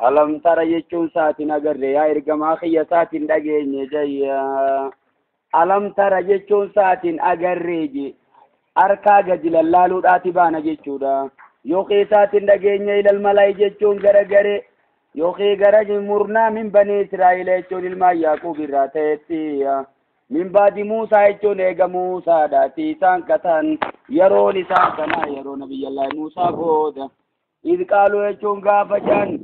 alam tara jechuun saatiin agarre yaa ergamaa kiyya saatiin dhageenye jayya alam tara jechuun saatiin agarree je harkaa gadi lallaaluudhaati baana jechuudha yookiin saatiin dhageenye ilal malaayi jechuun garagare yookiin gara murnaa min banii Israa'eel jechuun ilmaan Yaaqub irraa ta'etti min baadi Muusaa jechuun eega Muusaadhaati isaan katan yeroon isaan kana yeroo nabiyyallaahi Muusaa booda idh qaaluu jechuun gaafa jaan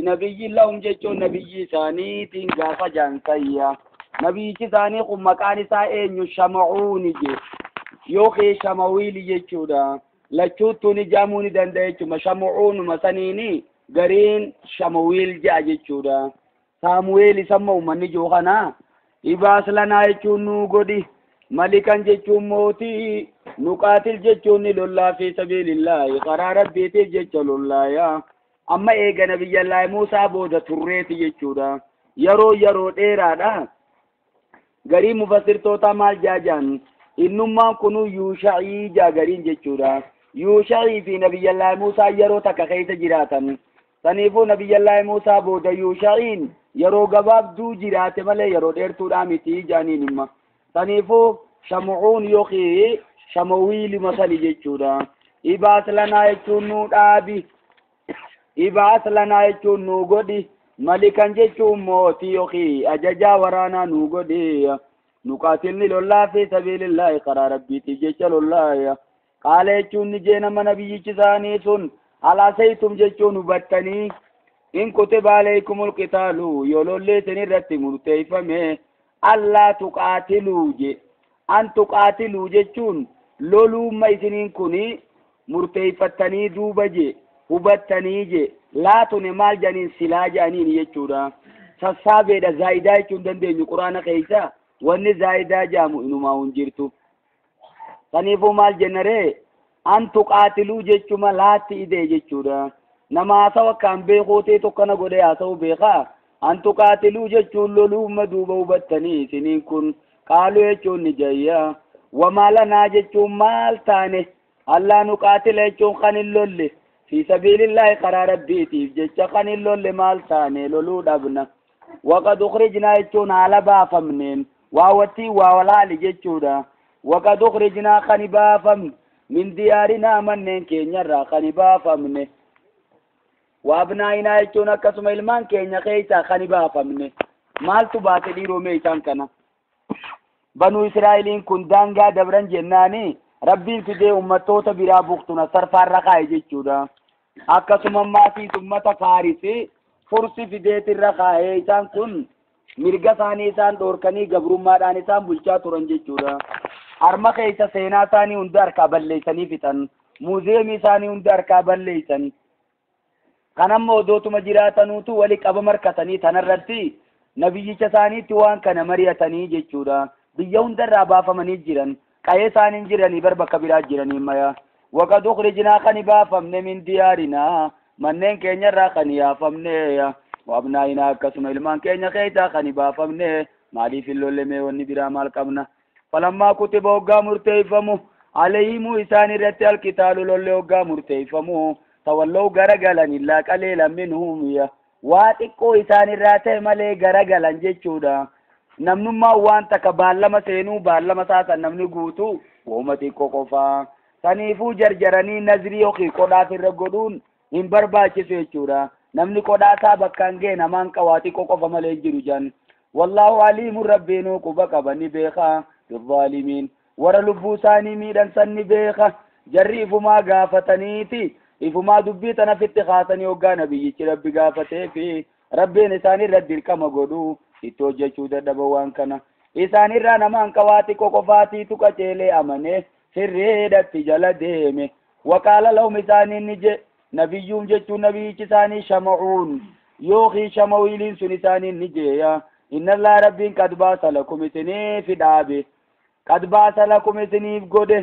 nabiyyi lahum jechuun nabiyyi isaaniitiin gaafa jaan sayya nabiyyichi isaanii kun maqaan isaa eenyu Shama'uuni je yookiin Shamawiili jechuudha lachuuttuu ni jaamuu ni danda'a jechuudha Shama'uunuma saniini gariin Shamawiil ja'a jechuudha Saamu'eel isamma uummanni jiru kana ibaas lanaa jechuun nu godhi malikan jechuun mootii nuqaatil jechuun ni lollaa fi sabiilillaahi karaa rabbiitiif jecha lollaaya amma eega nabiyyallaahi Muusaa booda turreeti jechuudha yeroo dheeraadha garii mufassirtoota maal jaajaan innummaan kunu Yuusha'ii jaagariin jechuudha Yuusha'ii fi nabiyyallaahi Muusaa yeroo takka keessa jiraatan saniifuu nabiyyallaahi Muusaa booda Yuusha'iin yeroo gabaabduu jiraate malee yeroo dheertuudhaa miti jaaniin imma saniifuu Shamu'uun yookiin Shamawiili masali jechuudha ibaas lanaa jechuun nu dhaabi ibaas lanaa jechuun nu godhi malikan jechuun mootii yookiin ajajaa waraanaa nu godhi nuqaatilni lollaa fi sabiilillaahi karaa rabbiitiif jecha lollaaya qaala jechuun ni jee nama nabiyyichi isaanii sun alaasaytum jechuun hubattanii in kutiba alaykumul qitaalu yoo lolleetin irratti murteeffame allaa tuqaatiluu je an tuqaatiluu jechuun loluumma isiniin kuni murteeffattanii duuba je hubattanii je laatune maal janiin silaa janiin jechuudha sassaabeedha zaa'idaa jechuun dandeenyu quraana keessa wanni zaa'idaa jaamu inumaa hin jirtu saniifuu maal jennaree an tuqaatiluu jechuma laatti idee jechuudha nama haasawa kan beekuutee tokkana godhee haasa'u beekaa an tuqaatiluu jechuun loluumma duuba hubattanii isiniin kun qaaluu jechuun ni jayya wamaa lanaa jechuun maal taane allaa nuqaatila jechuun kan hin lolle fi sabiilillaahi karaa rabbiitiif jecha kan hin lolle maal taane loluu dhabna waqad ukhrijnaa jechuun haala baafamneen waawattii waa walaali jechuudha waqad ukhrijnaa kan baafamne min diyaarinaa manneen keenyarraa kan baafamne waabnaayinaa jechuun akkasuma ilmaan keenya keessaa kan baafamne maaltu baase dhiiromee isaan kana banuu Israa'eliin kun daangaa dabran jennaani rabbiin fidee ummattoota biraa buuktuna sarfaarra kaa'e jechuudha akkasuma maatii ummata Faarisii fursi fideetirra kaa'e isaan kun mirga isaanii isaan dhoorkanii gabrummaadhaan isaan bulchaa turan jechuudha harma keessa seenaa isaanii hunda harkaa balleeysanii fixan muuzeemii isaanii hunda harkaa balleeysan kan amma odootuma jiraatanuutu wali qaba markatanii tanarratti nabiyyicha isaaniitti waan kana mari'atanii jechuudha biyya hundarraa baafamanii jiran qa'ee isaaniin jiranii bar bakka biraa jiranii maya waqad ukhrijnaa kan baafamne min diyaarinaa manneen keenyarraa kan yaafamne waabnaayinaa akkasuma ilmaan keenya keessaa kan baafamne maaliif hin lollemee wanni biraa maal qabna falammaa kutiba hoggaa murteeyfamu alayhimuu isaan irratti alqitaalu lolle hoggaa murteeyfamu tawallow garagalan illaa qaleelan minhum waa xiqqoo isaan irraa ta'e malee garagalan jechuudha namnummaa waan takka baallama seenuu baallama saasan namni guutu wooma xiqqoo qofaa saniifuu jarjaranii nazrii yookiin qodhaaf irra godhuun hin barbaachisu jechuudha namni qodhaasaa bakkaan ga'e namaan qawaa xiqqoo qofa malee jiru jan wallaahu aliimun rabbiinuu quba qaba ni beeka bizzaalimiin warra lubbuu isaanii miidhan san ni beeka jarri ifumaa gaafataniiti ifumaa dubbii tana fitti kaasanii hoggaa nabiyyichi rabbi gaafatee fi rabbiin isaan irra dirqama godhu itti hojjechuu dadhaba waan kana isaan irraa namaan qawaa xiqqoo qofaatiitu qaceelee amane sirreedhatti jala deeme waqaala lahum isaaniin ni je nabiyyuun jechuun nabiyyichi isaanii Shama'uun yookiin Shamawiiliin sun isaaniin ni jeeya innallaa rabbiin qad baasa lakum isiniif dhaabe qad baasa lakum isiniif godhe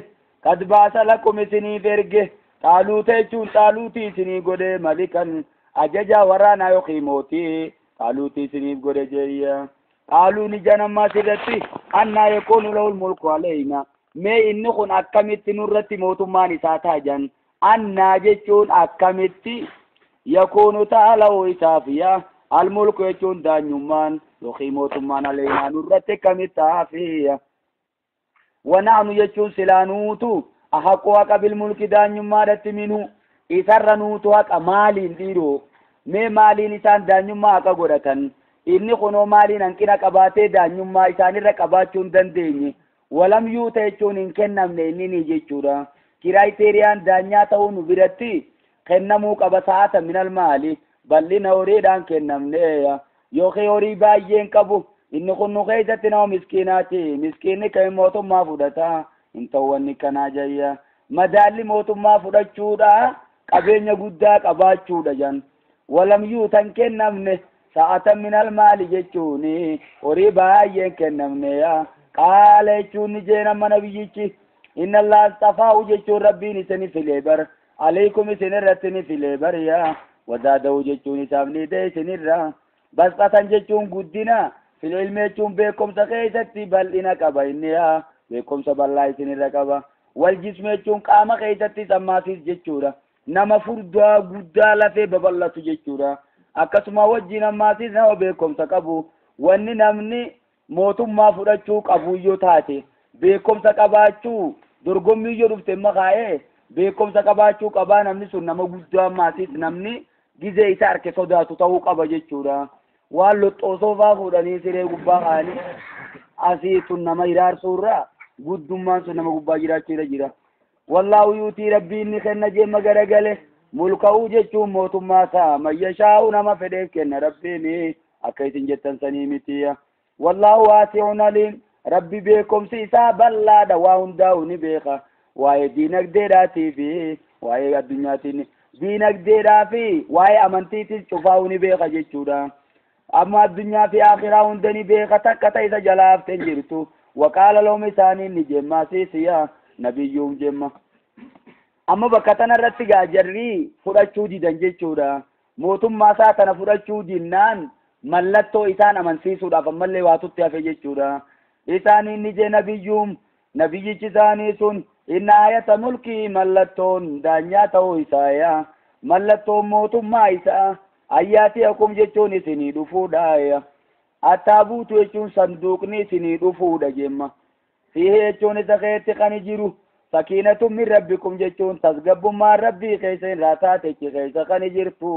qad baasa lakum isiniif erge xaaluuta jechuun xaaluutii isinii godhe malikan ajajaa waraanaa yookiin mootii xaaluutii isiniif godhe jeeyya qaaluun ija namaa sirratti annaa yakuunu lahul mulku alaynaa mee inni kun akkamitti nurratti mootummaan isaa taajan annaa jechuun akkamitti yakuunu ta'alahu isaafiya almulku jechuun daanyummaan yookiin mootummaan aleenaa nurratti akkamitti haafiya wanaanu jechuun silaanuutu ahaqu haqa bilmulki daanyummaadhatti minhu isarra nuutu haqa maaliin dhiiroo mee maaliin isaan daanyummaa haqa godhatan inni kunoo maaliin hanqina qabaatee daanyummaa isaanirra qabaachuu hin dandeenye walam yuuta jechuun hin kennamne inni jechuudha kiraayiteriiyaan daanyaa ta'uu nu biratti kennamuu qaba sa'ata minal maali bal'ina horiidhaan kennamne yookiin horii baay'een qabu inni kun nu keessatti nama miskiinaati miskiinni kan mootummaa fudhata hin ta'u wanni kanaa jayya madaalli mootummaa fudhachuudha qabeenya guddaa qabaachuudha jan walam yuutan kennamne sa'atan minal maali jechuun horii baay'een kennamne qaala jechuun ni jeena mana biyyichi inna allah astafaa'u jechuun rabbiin isini filee bar alaykum isin irratti ni filee bar wadaada'u jechuun isaaf ni ta'e isinirra basxatan jechuun guddina fil ilmi jechuun beekumsa keessatti bal'ina qaba inni beekumsa bal'aa isinirra qaba wal jisme jechuun qaama keessatti sammaatiis jechuudha nama furdaa guddaa lafee babal'atu jechuudha akkasuma wajjin ammaatiis nama beekumsa qabu wanni namni mootummaa fudhachuu qabu yoo taate beekumsa qabaachuu dorgommii yoo dhufte maqaa'ee beekumsa qabaachuu qabaa namni sun nama guddaa ammaatiis namni gizee isa harke sodaatu ta'uu qaba jechuudha waan loxxoosoo fuudhanii siree gubbaa kaa'anii asii tun nama hiraarsuurraa guddummaan sun nama gubbaa jiraachuu jira wallaahu yuutii rabbiin ni kenna jeemma garagale mulka'uu jechuun mootummaa isaa mayyashaa'u nama fedheef kenna rabbiin akka isin jettan sanii miti wallaahu waasi'un aliim rabbi beekumsi isaa bal'aadha waa hundaa'u ni beeka waa'ee diinagdeedhaatii fi waa'ee addunyaatiin diinagdeedhaa fi waa'ee amantiitis cufaa'u ni beeka jechuudha amma addunyaa fi akhiraa hunda ni beeka takka ta isa jalaa hafteen jirtu waqaala lahum isaaniin ni jemma siisiya nabiyyuum jemma amma bakka tanarratti gaajarrii fudhachuu didan jechuudha mootummaa isaa kana fudhachuu dinnaan mallattoo isaan amansiisuudhaaf ammallee waatutti hafe jechuudha isaaniin ni je nabiyyuum nabiyyichi isaanii sun inna ayata mulkii mallattoon daanyaa ta'uu isaaya mallattoon mootummaa isaa ayyaati akum jechuun isinii dhufuudha attaabuutu jechuun sanduuqni isinii dhufuudha jemma fiihi jechuun isa keetti kan jiru sakiinatun min rabbikum jechuun tasgabbummaan rabbii keessa irraa taatechi keessa kan jirtu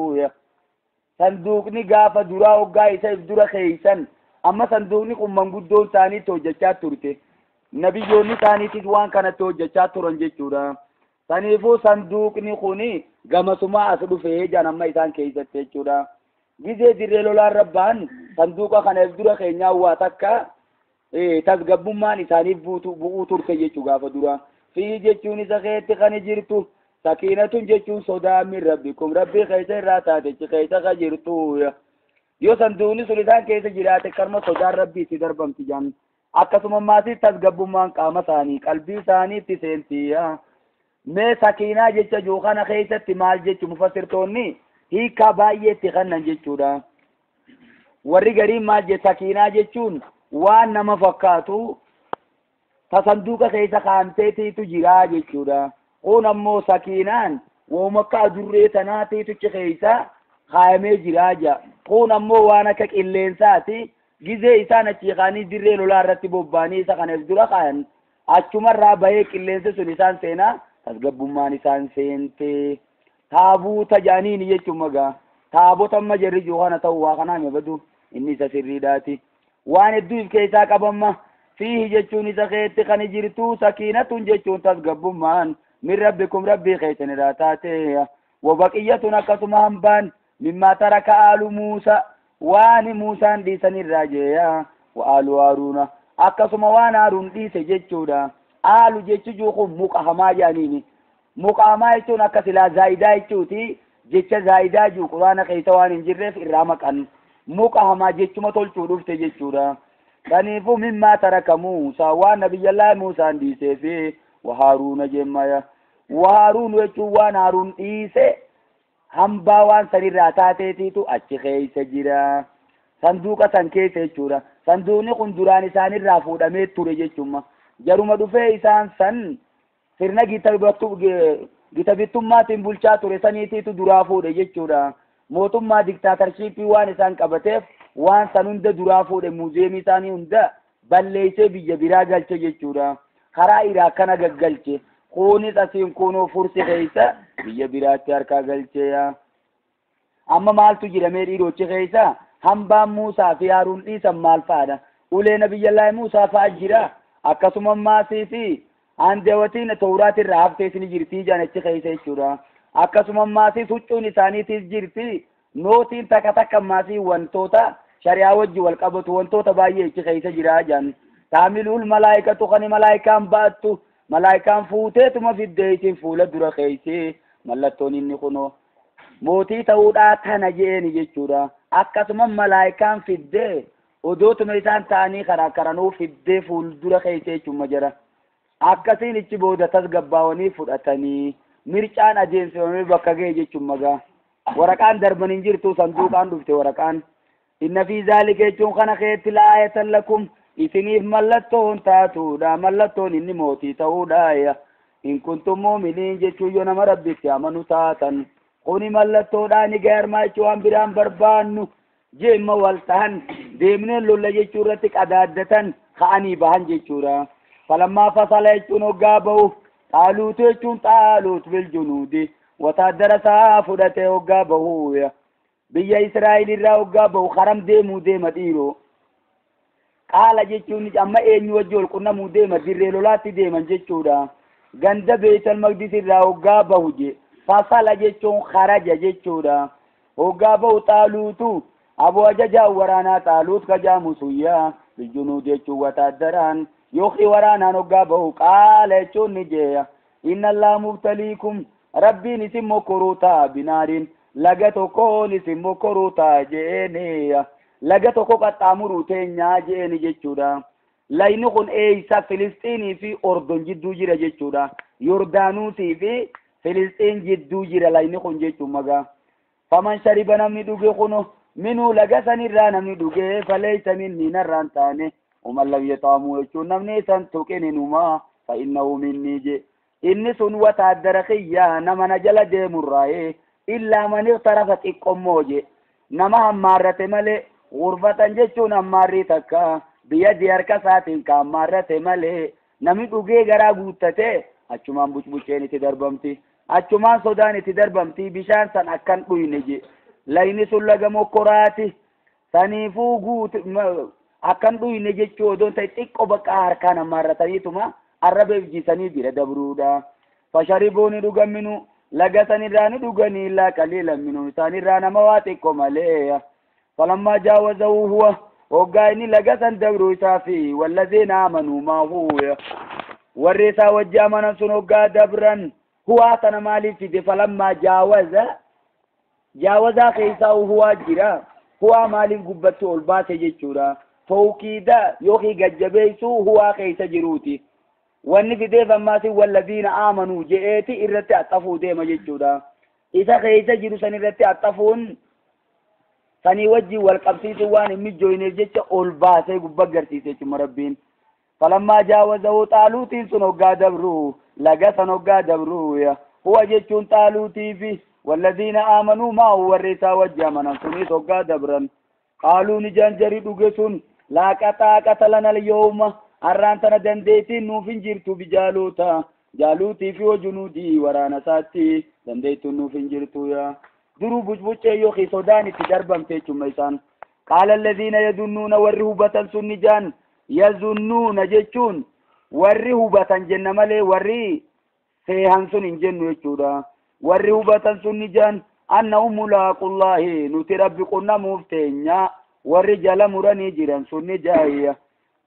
sanduuqni gaafa duraa hoggaa isa if dura keeysan amma sanduuqni kun manguddoon isaaniitti hojjechaa turte nabiyyoonni isaaniitis waan kanatti hojjechaa turan jechuudha saniifuu sanduuqni kuni gamasuma as dhufee jan amma isaan keessatti jechuudha gizee dirree lolaan rabbaan sanduuqa kana if dura keenyaa waa takka tasgabbummaan isaaniif bu'uu turte jechuu gaafa dura fi jechuun isa keetti kan jirtu sakiinatun jechuun sodaa min rabbikum rabbii keessa irraa taatechi keessa ka jirtu yoo sanduuqni sun isaan keessa jiraate karma sodaan rabbii itti darbamti jan akkasuma maatii tasgabbummaan qaama isaanii qalbii isaaniitti seenti mee sakiinaa jecha juu kana keessatti maal jechu mufassirtoonni hiikaa baay'eetti kannan jechuudha warri gariin maal je sakiinaa jechuun waan nama fakkaatu ta sanduuqa keessa kaamteetiitu jiraa jechuudha kun ammoo sakiinaan wooma adurree tanaatiituchi keessa kaayamee jiraa ja kun ammoo waan akka qilleensaati gizee isaan achi kaanii dirree lolaa irratti bobba'anii isa kanas dura kaayan achumarraa bahee qilleensi sun isaan seenaa tasgabbummaan isaan seente taabuuta jaaniin jechuun magaa taabota amma jarri jiru kana ta'u waa kanaan badu inni isa sirriidhaati waan hedduuf keessaa qabamma fiihi jechuun isa keetti kan jirtu sakiinatun jechuun tasgabbummaan min rabbikum rabbii keessanirraa taate wabaqiyyatun akkasuma hambaan mimmaa taraka aalu muusa waan muusaan dhiisanirraa jeeya wa aalu haaruuna akkasuma waan haaruun dhiise jechuudha aalu jechuu kun muka hamaa jaaniini muka hamaa jechuun akka silaa zaayidaa jechuuti jecha zaayidaa juu quraana keessa waan hin jirreef irraa maqan muka hamaa jechuma tolchuu dhufte jechuudha kaniifuu mimmaa taraka muusaa waan nabiyyallaa muusaan dhiiseefi wa haaruuna jemmaya wa haaruun jechuun waan haaruun dhiise hambaa waan sanirraa taateetiitu achi keessa jira sanduuqa san keessa jechuudha sanduuqni kun duraan isaanirraa fuudhamee ture jechuudha jaruma dhufee isaan san sirna gita gita bittummaatiin bulchaa ture saniitiitu duraa fuudhe jechuudha. Mootummaa diktaatarshipii waan isaan qabateef waan san hunda duraa fuudhe muuziyeemii isaanii hunda balleessee biyya biraa galche jechuudha. Karaa Iraaq kana gaggalche. Kunis asiin kunoo fursi keessa biyya biraatti harkaa galche. Amma maaltu jedhamee dhiirochi keessa hambaan Muusaa fi Haaruun dhiisan maal fa'aadha? Ulee Nabiyyallaahi Muusaa fa'a jira. Akkasuma maasii fi aandeewatiin Tawraatirraa haftee isin jirtii jaanichi keessa jechuudha. Akkasuma maasii huccuun isaaniitis jirti. Nootiin takka maasii wantoota shari'aa wajji wal qabatu wantoota baay'ee ichi keessa jira jaan. Taamilul malaayikatu kan malaayikaan baattu malaayikaan fuuteetuma fiddee isin fuula dura keessa mallattoon inni kunoo mootii ta'uudhaa tana jeeni jechuudha. Akkasuma malaayikaan fiddee odootuma isaan ta'anii karanuu fiddee fuuldura keessa jechuudha jira. Akkasiin ichi booda tasgabbaawanii fudhatanii mircaan adeemsifamee bakka ga'e jechuun magaa. Waraqaan darban hin jirtu sanduuqaan dhufte waraqaan. Inna fi zaalika jechuun kana keetti laayatan lakum isiniif mallattoon taatuudha. Mallattoon inni mootii ta'uudha. In kuntum mu'miniin jechuun yoo nama rabbitti amanu taatan. Kuni mallattoodhaan gaarmaa jechuun waan biraan barbaannu jeemma wal ta'an deemneen lolla jechuu irratti qadaaddatan ka'anii bahan jechuudha. Falammaa fasala jechuun hoggaa bahu xaaluutu jechuun xaaluut biljunuudi wataadara isaa fudhatee hoggaa bahu biyya Israa'el irraa hoggaa bahu karam deemuu deema dhiiroo. Qaala jechuun amma eenyu wajji ol qunnamuu deema dirree lolaatti deeman jechuudha. Ganda Beetal Maqdis irraa hoggaa bahu je fasala jechuun kharaja jechuudha. Hoggaa bahu xaaluutu aboo ajajaa waraanaa xaaluut kajaamu suyyaa biljunuudi jechuun wataadaraan yookiin waraanaan hoggaa bahu qaala jechuun ni jeeya. Inna Allaa mubtaliikum rabbiin isin mokkoruu ta'a binaariin laga tokkoon isin mokkoruu ta'a jeeniya. Laga tokko qaxxaamuruu teenyaa jeeni jechuudha. Layni kun eeysa Filisxiinii fi Ordon jidduu jira jechuudha. Yordaanuusii fi Filisxiin jidduu jira layni kun jechuun magaa. Faman shariba namni dhuge kuno minuu laga sanirraa namni dhuge faleeysa minni narraan taane. ومن لم يطعموا يجون نمني سنتوكين نما فإنه مني جي إني سنوة الدرخية نما نجل ديم الرأي إلا من اغترفت إقموجي نما همارة ملي غرفة جيشون هماري تكا بيد يركسات كامارة ملي نمي دوغي غرا غوتته أچمان بوچبوچيني تدربمتي أچمان سوداني تدربمتي بشان سن أكن قوينجي ليني سلغمو قراتي سنيفو غوت akan dhuyne jechuu odoon ta'e xiqqoo bakka harkaan ammaarrataniituma arrabeef jisanii bira dabruudha. Fasharibuuni dhugan minu laga sanirraa ni dhuganii illaa qaliilan minu isaanirraa nama waa xiqqoo malee. Falammaa jaawazahu huwa hoggaa inni laga san dabruu isaa fi wallaziina amanuu maahuuya. Warri isaa wajji amanan sun hoggaa dabran huwaa sana maaliif fide falammaa jaawazaa keessaa huwaa jira. Huwaa maaliif gubbatti ol baase jechuudha. توكيدا يوخي ججبيسو هو كيس جروتي والنفدي فماسي والذين آمنوا جئتي إرتي أطفوا ديما ججودا إذا كيس جرو سني إرتي أطفون سني وجي والقبسيس واني مجوين جيش أولباسي قبقرتي مربين فلما جاوزه طالوتي سنوغا دبرو لغا سنوغا دبرو هو جيشون طالوتي فيه والذين آمنوا ما هو الرسا وجامنا سني سوغا دبرا قالوا نجان جريد وغسون لا قتلنا اليوم أرانتنا دنديتي نوفين جرتو بجالوتا جالوتي في وجنودي ورانا ساتي دنديتو نوفين جرتو يا درو بجبوچه يوخي سوداني تجربم تيچو ميسان قال الذين يظنون والرهبة سنجان يظنون جيچون والرهبة جنة ملي وري سيهان سن جنو يچودا والرهبة سنجان أنهم ملاق الله نتربقنا مفتينيا والرجال مراني جيران سني جاية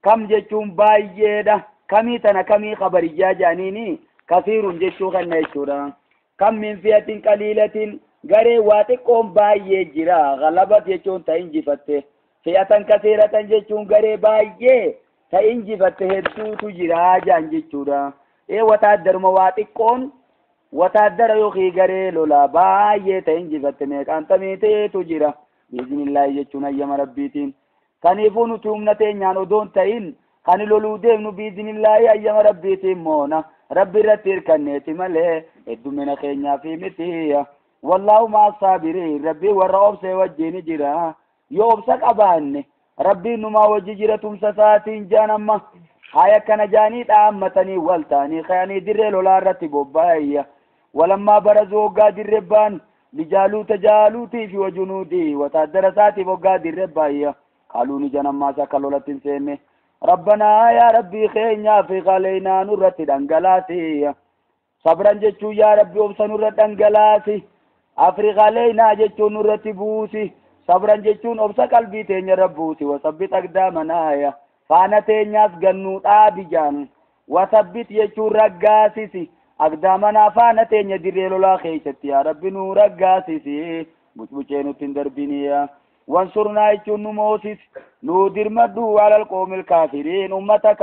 كم جيشون بايجيدا كمي تنا كمي خبر جانيني كثير جيشو خنا يشورا كم من فئة قليلة غري واتقوم بايجي جيرا غلبت جيشون تاين جفتة فئة كثيرة جيشون غري بايجي تاين جفتة هدو تجيرا جان جيشورا وتادر مواتقون وتادر يوخي غري لولا بايجي تاين جفتة ميكان تميتي تجيرا بإذن الله يجتنا أيام ربيتين كان يفون تومنتين يعني دون تين كان لولو ديمنو بإذن الله أيام ربيتين مونا ربي رتير كنيتي ملي ادو من خينيا في متي والله مع الصابرين ربي ورأوب سيوجيني جرا يوبسك أباني ربي نما وجي جرتم سساتين جانما هيا كان جاني أمتني والتاني خياني در لولا رتي بوبايا ولما برزوا قادر ربان لجالوت جالوتي في وجنودي وتدرساتي وقادر ربايا قالوا نجنم ما سكالوا لتنسيني ربنا يا ربي خينيا في غالينا نرت دنگلاتي صبرا جچو يا ربي وبسا نرت دنگلاتي أفرغ علينا جچو نرت بوسي صبرا جچون وبسا قلبي تينيا ربوسي وثبت أقدامنا يا فانا تينياس غنوت آبجان وثبت جچو رقاسيسي أقدامنا فانا تينيا ديريلو لا خيشت يا ربي نور رقاسيسي بچبچينو تندر بنيا وانصرنا يجون موسيس نودر مدو على القوم الكافرين أمتا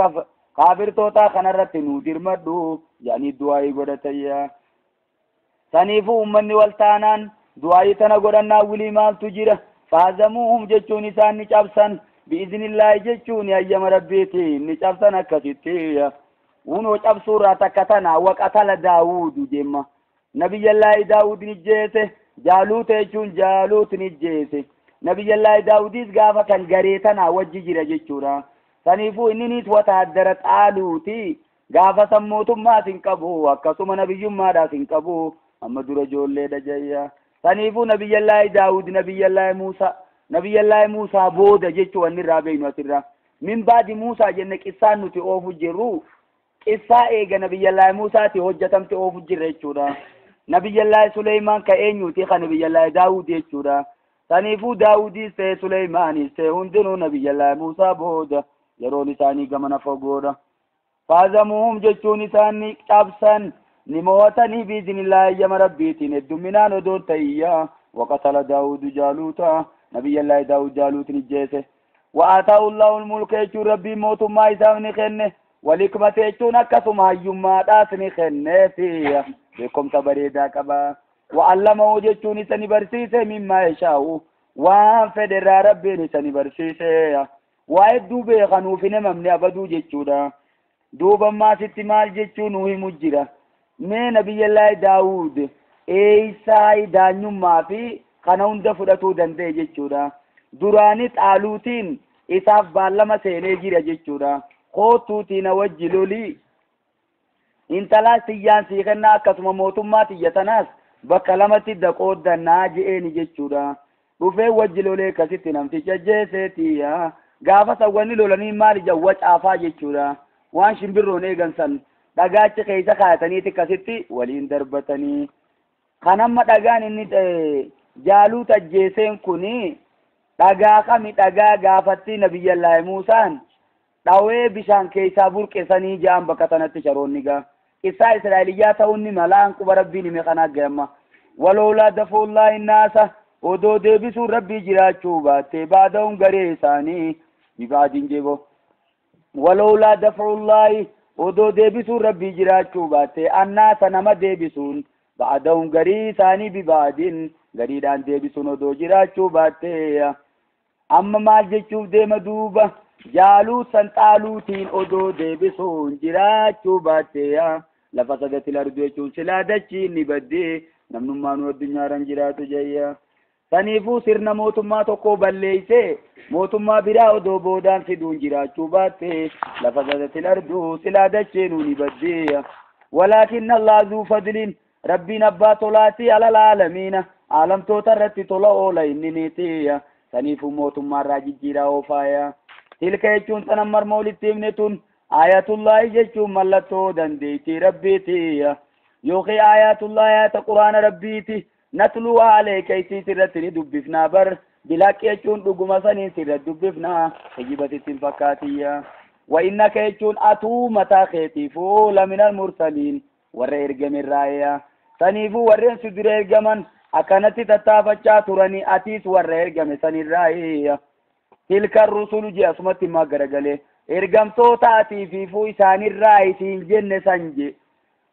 كافر توتا خنرت نودر مدو يعني دعائي قدتيا سنيفو أمني والتانان دعائي تنقرنا ولي مال تجيره فازموهم جتشون إسان نجابسان بإذن الله جتشون أيام ربيتي نجابسان أكسيتي ونو جاب سورة كتنا وقتل داود جمع نبي الله داود نجيسه جالوت يجون جالوت نجيسه نبي الله داوديس قافا كان قريتنا وججر جيشورا سنيفو إنني وتهدرت آلوتي قافا سموتم ما سنكبو وكسوم نبي ما دا سنكبو أما درجول ليدا جايا سنيفو نبي الله داود نبي الله موسى بودا جيشو أن الرابين وسرا من بعد موسى جنك إسان نتي أوفو جرو إسا إيغا نبي الله موسى تي حجتم تي أوفو جريشورا نبي الله سليمان كأينيو تيخا نبي الله داود جيشورا سنيفو داودي سي سليماني سي هندنو نبي الله موسى بودا يرو لساني قمنا فقودا فازموهم جتشوني ساني كابسان نموتني بإذن الله يم ربيتين الدمنان ودون تيا وقتل داود جالوتا نبي الله داود جالوت نجيسه وآتاه الله الملك يجو ربي موت ما يسامني خنه والحكمة يجو نكسو ما يما داسني خنه فيه بكم تبريدا كبا وعلمه جتشوني سني برسيسه مما يشاء وان فدر ربي سني برسيسه وايد دوبه خنوفين ممني أبدو جتشودا دوبا ما ستمال جتشو نوهي مجرى من نبي الله داود إيساي دانيو ما في خنون دفرتو دنده جتشودا درانيت آلوتين إساف بالما سيني جيرا جتشودا خوتوتين وجلولي انتلا سيان سيخنا كسم موتماتي يتناس بكلمتي دقود دناجئين جتشودا وفي وجلولي كسيتي نمتي جيسيتي غافة سواني لولاني مالي جوّج آفا جتشودا وان شمبرون ايغنسان دقاچ خيسا خاتني تكسيتي ولين دربتني خنم دقان اني جالو تجيسين كوني دقا خمي دقا غافتي نبي الله موسان داوي بشان كيسا برق سني جام بكتنت شرون نيغا إسا إسرائيليات وني ملان كبر ربي نمخنا قيما ولولا دفو الله الناس ودو ديبسو ربي جراچو باتي بعدهم غريساني ببعدين جيبو ولولا دفع الله ودو ديبسو ربي جراچو باتي الناس نما ديبسون بعدهم غريساني ببعدين غريدان ديبسون ودو جراچو باتي أما ما جيچو ديما دوبا جالو سنتالوتين ودو ديبسون جراچو باتي لفسدت الأرض يجون سلادتي نبدي نمنمان والدنيا رنجرات جايا سنيفو سرنا موتما توكو بليسي موتما برا ودو بودان سدون جراتو باتي لفسدت الأرض سلادتي نبدي ولكن الله ذو فضل ربي نبا طلاتي على العالمين عالم توترت طلعو لإننيتي سنيفو موتما راجي جيرا وفايا تلك يجون تنمر مولد تيمنتون آيات الله جيشو ملتو دنديتي ربيتي يوخي آيات الله آيات قرآن ربيتي نتلو عليك ايتي سرتني دبفنا بر بلاك يجون دقم سنين سرت دبفنا حجبت التنفكاتية وإنك يجون أتو متاخيتي فول من المرسلين ور إرقم الرائية سنيفو ورين سدر إرقمن أكانت تتافجا تراني أتيس ور إرقم سن الرائية تلك الرسول جي أسمت ما قرقله إرقمتو تاتي في فو إسان الرائسين جن سنجي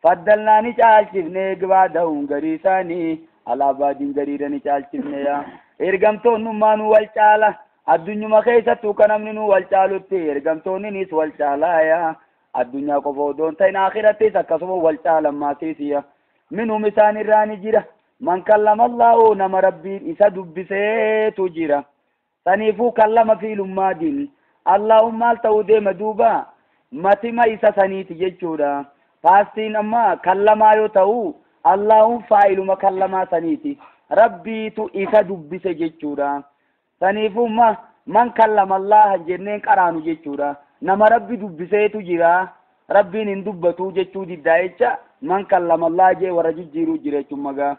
فضلناني چالچفنه قبادهم غريساني على بادين غريراني چالچفنه يا إرقمتو نمانو والچالا الدنيا مخيصتو كنمنو والچالو تي إرقمتو ننس والچالا يا addunyaa qofa odoon ta'in akhirattis akkasuma wal caalammaatiisiya minhum isaan irraa ni jira man kallama Allahu nama rabbiin isa dubbiseetu jira saniifuu kallama fiilummaadin Allahumma ta'uu deema duuba matima isa saniiti jechuudha faastiin amma kallamaa yoo ta'u Allahum faa'iluma kallamaa saniiti rabbiitu isa dubbise jechuudha saniifuu man kallama Allah jenneen qaraanu jechuudha nama rabbi dubbiseetu jira rabbiin hin dubbatu jechuu diddaa jecha man kallama Allah jee warra jijjiiruu jira jechuun magaa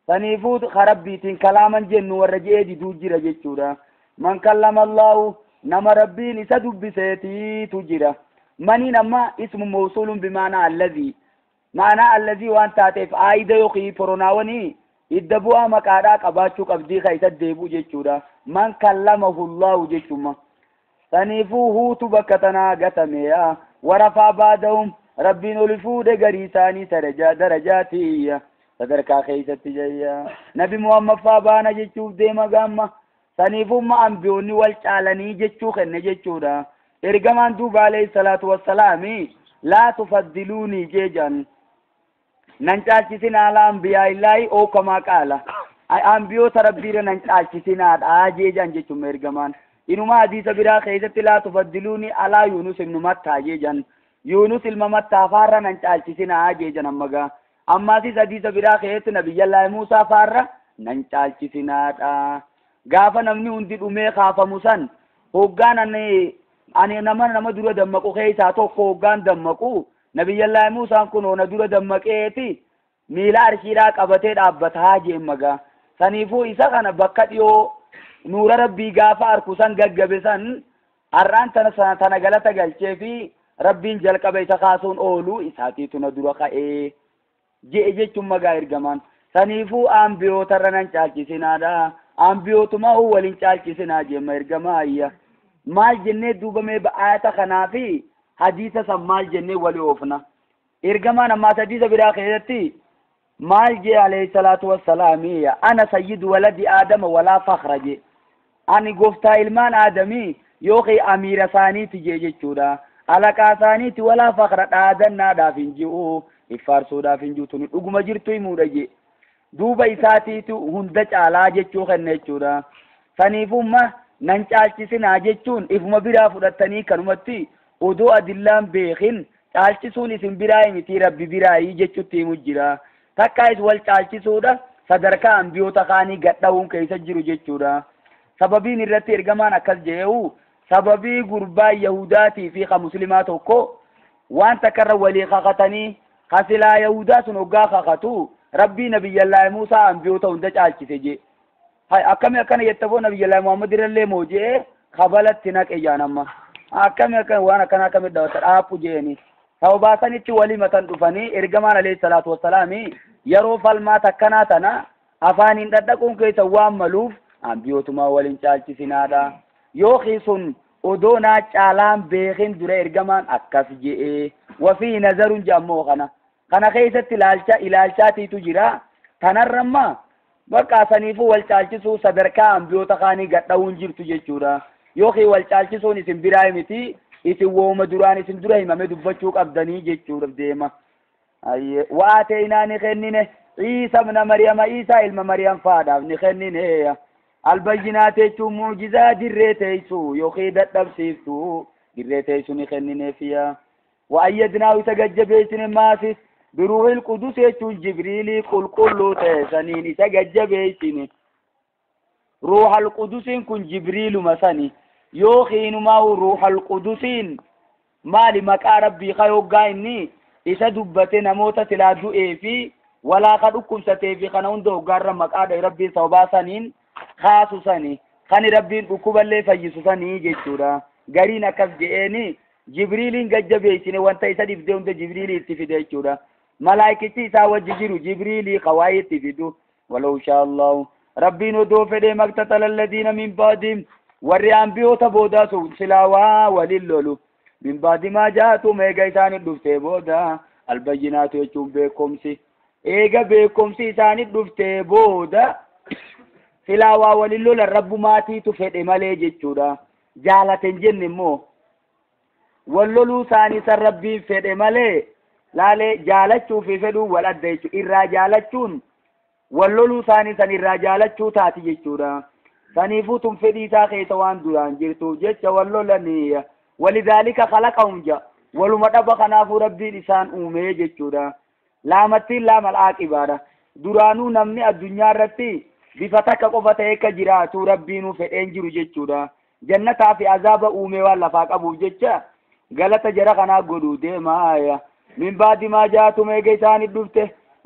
saniifuu rabbiitiin kalaaman jennu warra jee diduu jira jechuudha man kallama Allah nama rabbiin isa dubbiseetitu jira maniin amma ismu mawsuulun bimaana allazi maana allazi waan taateef aayida yookiin poronaawanii idda bu'aa maqaadhaa qabaachuu qabdii ka isa deebi'u jechuudha man kallamahu Allahu jechuudha saniifuu huutu bakka tanaa gatameya warafaa baadahum rabbiin oli fuudhe garii isaanii darajaatiyya sadarkaa keessatti jayya nabi Muhammad faa baana jechuuf deema gaamma saniifumma ambiyoonni wal caalanii jechuu kenne jechuudha ergamaan duuba alayhi salaatu wassalaami laa tufaddiluunii jeejan nan caalchisinaa ala ambiyaa illaahi oo kamaa qaala ambiyoota rabbiira nan caalchisinaadha jeejan jechuun ergamaan inuma hadiisa biraa keessatti laa tufaddiluunii alaa Yunus ibnu Mattaa jeejan Yunus ilma Mattaa faarra nan caalchisinaa jeejan ammagaa ammaasis hadiisa biraa keessatti nabiyyallaahi Muusaa faarra nan caalchisinaadha gaafa namni hundi dhumee kaafamu san hoggaan ani nama dura dammaqu keessaa tokko hoggaan dammaqu nabiyyallaahi Muusaan kun ona dura dammaqeeti miila arshiidhaa qabatee dhaabbataa jeemmagaa saniifuu isa kana bakka dhiyoo nuura rabbii gaafa arku san gaggabe san har'aan tana galata galchee fi rabbiin jalqaba isa kaasuun oolu isaatiitu na dura ka'ee je'e jechuun magaa ergamaan saniifuu ambiyootarra nan caalchisinaadha ambiyootuma waliin caalchisinaa jeemma ergamaa ayya maal jennee duubamee ba'aata kanaa fi hadiisa san maal jennee wali oofna ergamaan ammaas hadiisa biraa keessatti maal jee alayhi salaatu wassalaamiyya ana sayyidu waladi aadama walaa fakhra jee ani gooftaa ilmaan aadamii yookiin amiira isaaniiti jee jechuudha alaqaa isaaniiti walaa fakhra dhaadannaadhaaf hin ji'u iffaarsuudhaaf hin ji'u tuni dhuguma jirtu himuudha jee duuba isaatiitu hunda caalaa jechuu kenne jechuudha saniifumma nan caalchisinaa jechuun ifuma biraa fudhattanii kanumatti odoo adillaan beekin caalchisuun isin biraa miti rabbi biraayii jechuutti himu jira takkaayis wal caalchisuudha sadarkaa ambiyoota kaanii gadhaa'uun keessa jiru jechuudha sababiin irratti ergamaan akkas je'u sababii gurbaa yahudaatii fi ka muslimaa tokko waan takkarra walii kakatanii kasilaa yahudaa sun hoggaa kakatu rabbii nabiyyallaahi Muusaa ambiyoota hunda caalchise jee akkami akkana yettafoo nabiyyallaahi Muhammad irrallee moojee kabalatti naqe jaanamma akkami akkana waan akkana akkami dhawata dhaapu jeeni sababaasanitti walii matan dhufanii ergamaan alayhi salaatu wassalaami yeroo falmaa takkanaa tana afaaniin dhadhaquun keessa waan maluuf ambiyootumaa waliin caalchisinaadha yookiin sun odoo naa caalaan beekin dura ergamaan akkas je'ee wafii nazaruun jammoo kana keessatti ilaalchaatiitu jira tanarramma bakka saniifuu wal caalchisuu sadarkaa ambiyoota kaanii gadhaa'uun jirtu jechuudha yookiin wal caalchisuun isin biraa miti isin wooma duraan isin dura himame dubbachuu qabdanii jechuudha deema waateenaa ni kennine Isa ibna Maryama Isa ilma Maryam faadhaaf ni kennine albayyinaat jechuun muujizaa dirree teessu yookiin dadhabsiiftu dirree teessu ni kennineefiya وأيدناه تججبيسن ماسس بروح القدس يجون جبريل قل كل تسنين تججبيسن روح القدس كن جبريل مسني يوخين ما هو روح القدس ما لمكا ربي خيوغا إني إسا دبتنا موتا تلاجو في ولا قد أكم ستيفي خنون دو غار مكا ربي صوبا سنين خاصو سني خاني ربي أكوب اللي فيسو سني جيشورا غارين أكف جئني جبريل ججبيسن وانت إسا دفدون دا جبريل اتفده جيشورا ملائكتي إسا وججرو جبريل قواي اتفدو ولو شاء الله ربي ندو فده مقتتل الذين من بعدهم وريان بيوتا بودا سلاوا وللولو من بعد ما جاءتو ميغا إسان الدفته بودا البينات يجون بكمسي إيغا بكمسي إسان الدفته بودا سلاوا وللولو الرب ماتي تفده ملي جيشورا جالة جن مو walloluu isaanii san rabbiin fedhe malee laalee jaalachuu fi fedhuu wal adda jechuudha. Irraa jaalachuun walloluu isaanii san irraa jaalachuu taati jechuudha. saniifuu tun fedhii isaa keessa waan duraan jirtuuf jecha wallolanii walidaalika khalaqahum ja waluma dhaba kanaafuu rabbiin isaan uumee jechuudha. laamattiin laamal aaqibaadha. duraanuu namni addunyaa irratti bifa takka qofa ta'e akka jiraatu rabbiinuu fedheen jiru jechuudha. jannataa fi azaaba uumee waan lafaa qabuuf jecha galata jara kanaa godhuu deemaa. min baadi maa jaatum eega isaanii dhufte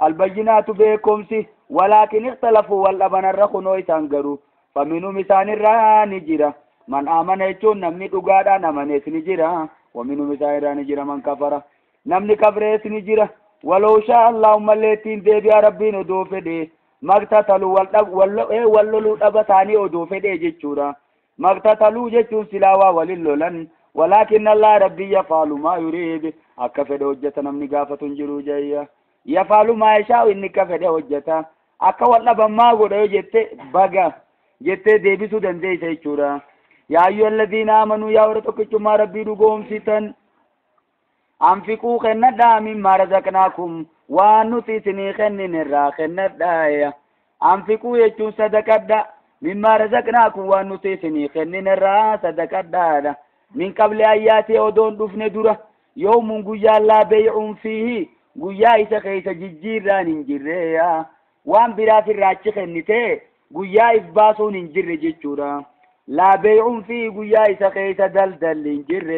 albayyinaatu beekomsi walaakin ikhtalafu wal dhabanarra kunoo isaan garuu faminum isaanirraa ni jira man amana jechuun namni dhugaadhaan amanees ni jira waminum isaanirraa ni jira man kafara namni kafrees ni jira walau shaa allahumma leettiin deebi'a rabbiin odoo fedhe maktatalu walloluu dhaba taanii odoo fedhe jechuudha. maktataluu jechuun silaawaa walin lolan ولكن الله ربي يفعل ما يريد أكفد وجهة نمني قافة جرو جاية يفعل ما يشاء إنك فد وجهة أكوال بما قد جت بقى جت ديبسو دندي سيشورا يا أيها الذين آمنوا يا ورتك ما ربي رقوم ستن أنفقوا خندا مما رزقناكم وانوتي سني خنن الرا خندا أنفقوا يجون صدقة مما رزقناكم وانوتي سني خنن الرا صدقة من قبل آياتي ودون دفن درة يوم قيا لا بيع فيه قيا إسا خيسا ججيرا ننجريا وان برا في الراتش خنته قيا إفباسو ننجر ججورا لا بيع فيه قيا إسا خيسا دلدل ننجر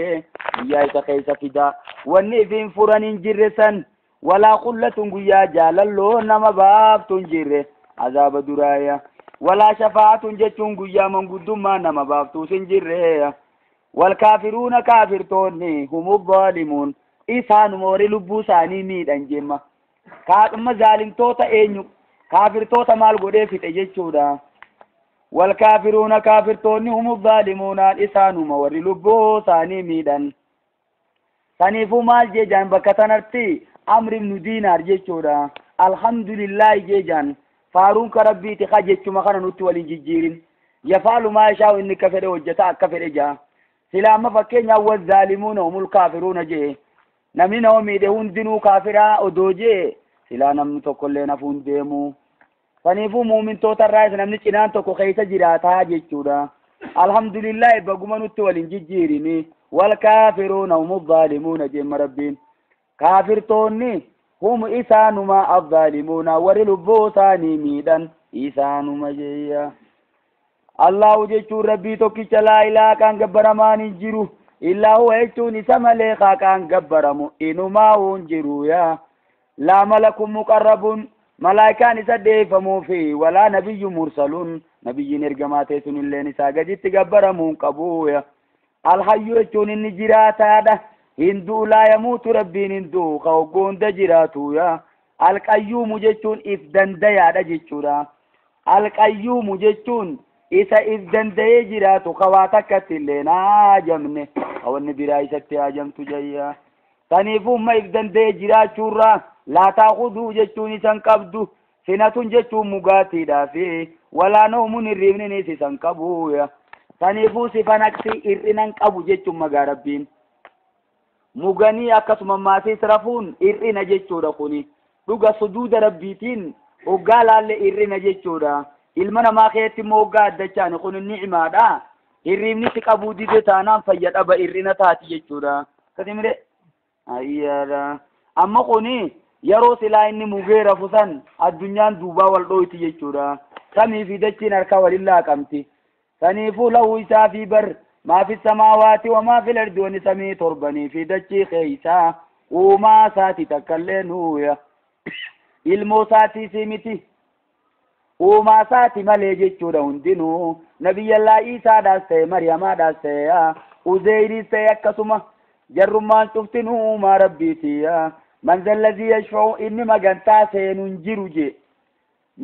قيا إسا خيسا فدا والنئفين فرا ننجر سن ولا قلة قيا جالالو نما باب تنجر عذاب درايا ولا شفاعة ججون قيا من قدوما نما باب تنجر والكافرون كافرتوني هم الظالمون إسان موري لبو ساني ميد أنجيما كاتم ظالم توتا إنيو كافر توتا مال قده في تجيشودا والكافرون كافرتوني هم الظالمون إسان موري لبو ساني ميدان سانيفو مال جيجان بكتنرتي أمر من دينار جيشودا الحمد لله جيجان فارون كربي تخجيشو مخانا نوتي والجيجيرين يفعل ما يشاو إني كفر وجتا كفر إجا سلام فكين والظالمون هم الكافرون جي نمين وميده هندنو كافرا ودوجي سلا نمن تقلنا فندمو فنيفو مؤمن توتا الرئيس نمن چنان تقو خيسا جراتا جيچودا الحمد لله بقمان التوالين جيجيريني والكافرون هم الظالمون جي مربين كافرتوني هم إسانما الظالمون ورلبو ثاني ميدان إسانما جيا الله جيشون ربي توكيش لا إله كان قبرمان انجرو إلا هو يجون إسام ليخا كان قبرمو إنما انجرو يا لا ملك مقرب ملائكان إساديفمو فيه ولا نبي مرسلون نبي نرقمات يسون اللي نساقا جيت قبرمو قبو يا الحي يجون النجرات هذا هندو لا يموت ربي هندو خوقون دجراتو يا القيوم جيشون إفدن ديا جيشورا القيوم جيشون إذا إذن ديجرات خواتك اللينا جمنه أو النبي ستي أجمت جيا تنيفو ما إذن ديجرات شورا لا تأخذوا جتوني سنقبدو سنة جتو مغاتي دافي ولا نوم الرمني سنقبو تنيفو سفنكسي إرنان قبو جتو مغاربين مغاني أكسم ما سيسرفون إرنا جتو رخوني لغا صدود ربيتين وقالا لإرنا جتو را ilma namaa keetti moggaa addachaan kun ni'imaadha. Hirribni si qabuu dide taanaan fayyadaba irrina taati jechuudha. Katimire ayyaadha. Amma kuni yeroo silaa inni mugee rafusan addunyaan duubaa wal dhoyti jechuudha. Samii fi dachiin harka walillaa qabti. Saniifuu lahu isaa fi bar maa fi samaawaati wa maa fi lardi wani samii torbanii fi dachii keeysaa uumaa isaati takkallee nuuya. Ilmoo isaatii miti. وما ساتي ملي جيتشودا هندينو نبي الله عيسى داسته مريم داسته وزيري سيكسما جرمان تفتنو ما ربيتي من ذا الذي يشفع إني مغانتا سيننجرو جي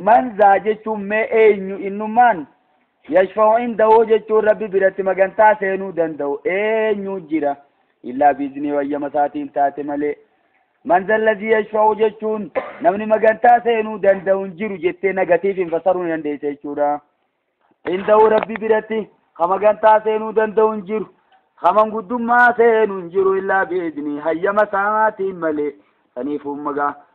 من ذا جيتشو مي اينيو إنو من يشفع عنده جيتشو ربي براتي مغانتا سينو دندو اينيو جيرا إلا بإذنه ويما ساتين تاتي ملي من ذا الذي يشفع جتون نمني مغانتا سينو دندون جيرو جتة نغتيف انفسرون ينديسي شورا عنده ربي براتي خمغانتا سينو دندون جيرو خمن قدما سين جرو إلا بإذني هيا مساتي ملي سنيفو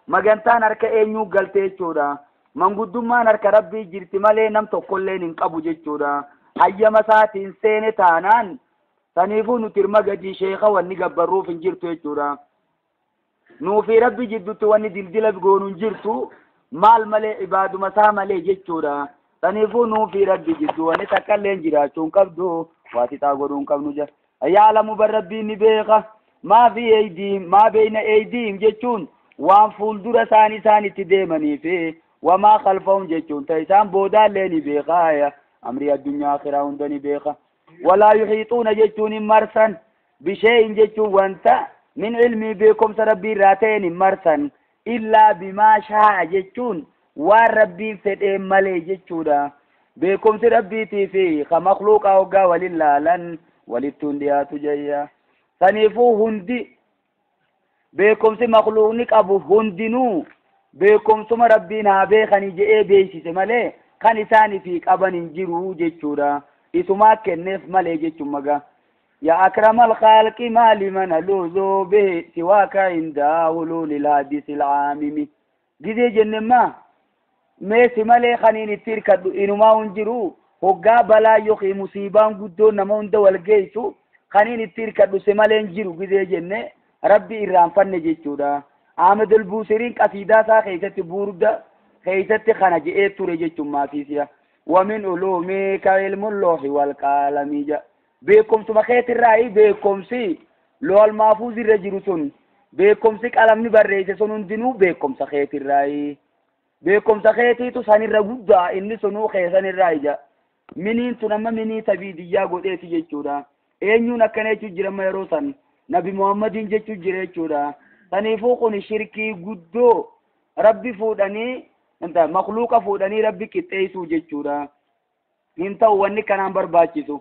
مغانتان أركا إنيو قلتي جودا من قدما أركا ربي جرت ملي نمتو كلين انقبو جودا هيا مساتي سين تانان سنيفو نتر مغجي شيخا واني قبرو فنجرتو جودا نوفي ربي جدتو واني دلدل بقونو جرتو مال ملي عبادو مسا ملي جودا سنيفو نوفي ربي جدتو واني تكالين جراتون قبدو واتي تاغورون قبنو جا يعلم بربي نبيخة ما في أيديهم ما بين أيديهم جتون وان فولدر ثاني تديمني فيه وما خلفهم جتون تيسان بودا لني بيخة أمري الدنيا آخرة وندني بيخة ولا يحيطون جتون مرسا بشيء جتون وانت من علمي بكم سربي راتين مرسا إلا بما شاء جتون وربي فتئ ملي جتون بكم سربي تفي خمخلوق أوقا ولله لن ولتون دياتو جايا سنيفو هندي بكم سي مخلوقنك أبو هندنو بكم سم ربنا بيخني جئي بيشي سمالي خاني ثاني فيك أبن انجرو جيشورا إسما كنف مالي جيشو مغا يا أكرم الخالق ما لمن ألوذو به سواك عند هلول الحديث العاممي جزي جنما ميسي مالي خاني نتيركدو إنما انجرو hoggaa balaa yookiin musiibaan guddoo nama hunda wal geessu kaniin itti hirkadhu se malee jiru gidee jenne rabbi irraanfanne jechuudha. Ahmed al-Busiriin qasiidaa isaa keessatti burda keessatti kana je'ee ture jechuun maatiisiya. Wamin uluumika ilmul loohi wal qaalamii ja. Beekumsuma keetirraayi beekumsi lool maafuuz irra jiru sun beekumsi qalamni barreesse sun hundinuu beekumsa keetirraayi. Beekumsa keetiitu sanirra guddaa inni sunuu keessanirraayi ja. Miniin tun amma minii tabiidiyyaa godheeti jechuudha. Eenyuun akkana jechuun jirama yeroo san Nabi Muhammadin jechuun jira jechuudha. Saniifuu kun shirkii guddoo rabbi fuudhanii makluuqa fuudhanii rabbi qixxeessuu jechuudha. Hin ta'u wanni kanaan barbaachisu.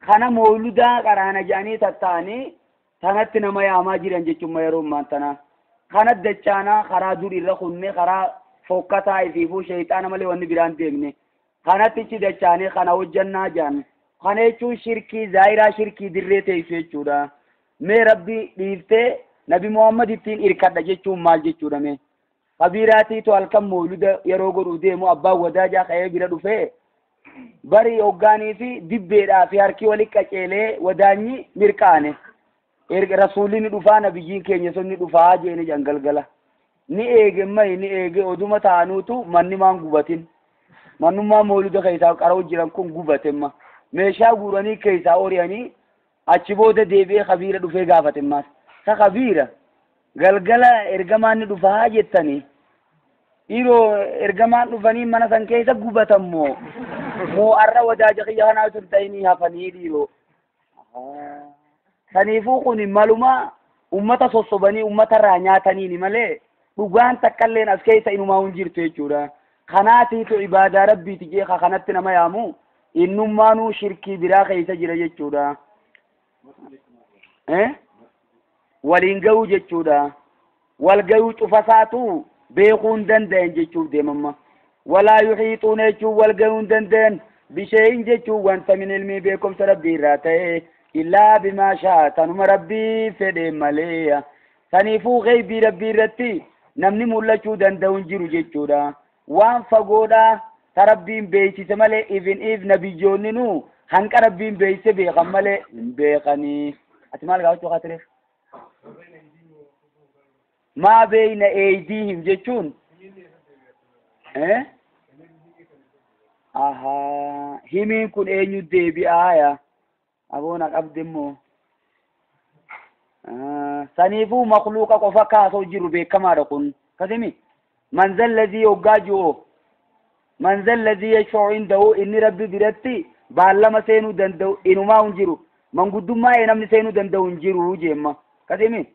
Kana mooludaa qaraana jedhanii tatta'anii tanatti nama yaamaa jiran jechuun yeroo ammaan tana. Kana dachaanaa karaa durirra kunne karaa fokkataa ifiifuu sheexaana malee wanni biraan deemne. kanatti ichi dachaanii kana hojjannaa jaan kana jechuun shirkii zaahiraa shirkii dirree teessu jechuudha. Mee rabbi dhiiftee Nabi Muhammad ittiin irkadha jechuun maal jechuudha mee? Kabiiraatiitu halkan mooluda yeroo godhu deemu abbaan wadaajaa ka'ee bira dhufee bari hoggaanii fi dibbeedhaa fi harki walitti qaceelee wadaanyi mirqaane. Rasuulli ni dhufaa nabiyyiin keenya sun ni dhufaa jeeni jangalgala. Ni eege mai ni eege oduma taanuutu manni maan gubatin. Mannummaa mooluda keessaa qaroo jiran kun gubatemma. Meeshaa guuranii keessaa oriyanii achi booda deebi'ee kabiira dhufee gaafatemmaas. Sa kabiira galgala ergamaan ni dhufaa jettanii dhiiroo ergamaan dhufanii mana san keessa gubatammoo moo arra wadaaja kiyya kanaa turta'inii hafanii dhiiroo. Saniifuu kun maluma ummata sossobanii ummata nyaataniini malee dhugaan takkaalleen as keessa inumaa hin jirtu jechuudha. Kanaatiitu ibaadaa rabbiiti jeeqa kanatti nama yaamu innummaanuu shirkii biraa keessa jira jechuudha. Waliin ga'uu jechuudha. Wal ga'uu cufasaatu beekuu hin danda'an jechuuf deemamma. Walaa yuxiixuuna jechuun wal ga'uu hin danda'an bisheeyin jechuun wanta min ilmii beekumsa rabbii irraa ta'e illaa bimaa shaa tanuma rabbii fedhe malee. Saniifuu gaybii rabbii irratti namni mul'achuu danda'u hin jiru jechuudha. Waan fagoodhaa ta rabbiin beeksise malee if nabiyyoonni nu hanqa rabbiin beeksise beekan malee hin beekanii. Ati maal gaafachuu kaatireef? Maa beeyna eeydiihim jechuun himiin kun eenyu deebi'aaya aboona qabdimmoo saniifuu makluuqa qofa kaasoo jiru beekamaadha kun kasimi man zalladhii hoggaa ji'oo man zalladhii yashfa'u indahu inni rabbi biratti baallama seenuu danda'u inumaa hin jiru manguddummaa namni seenuu danda'u hin jiru jeemma kasimi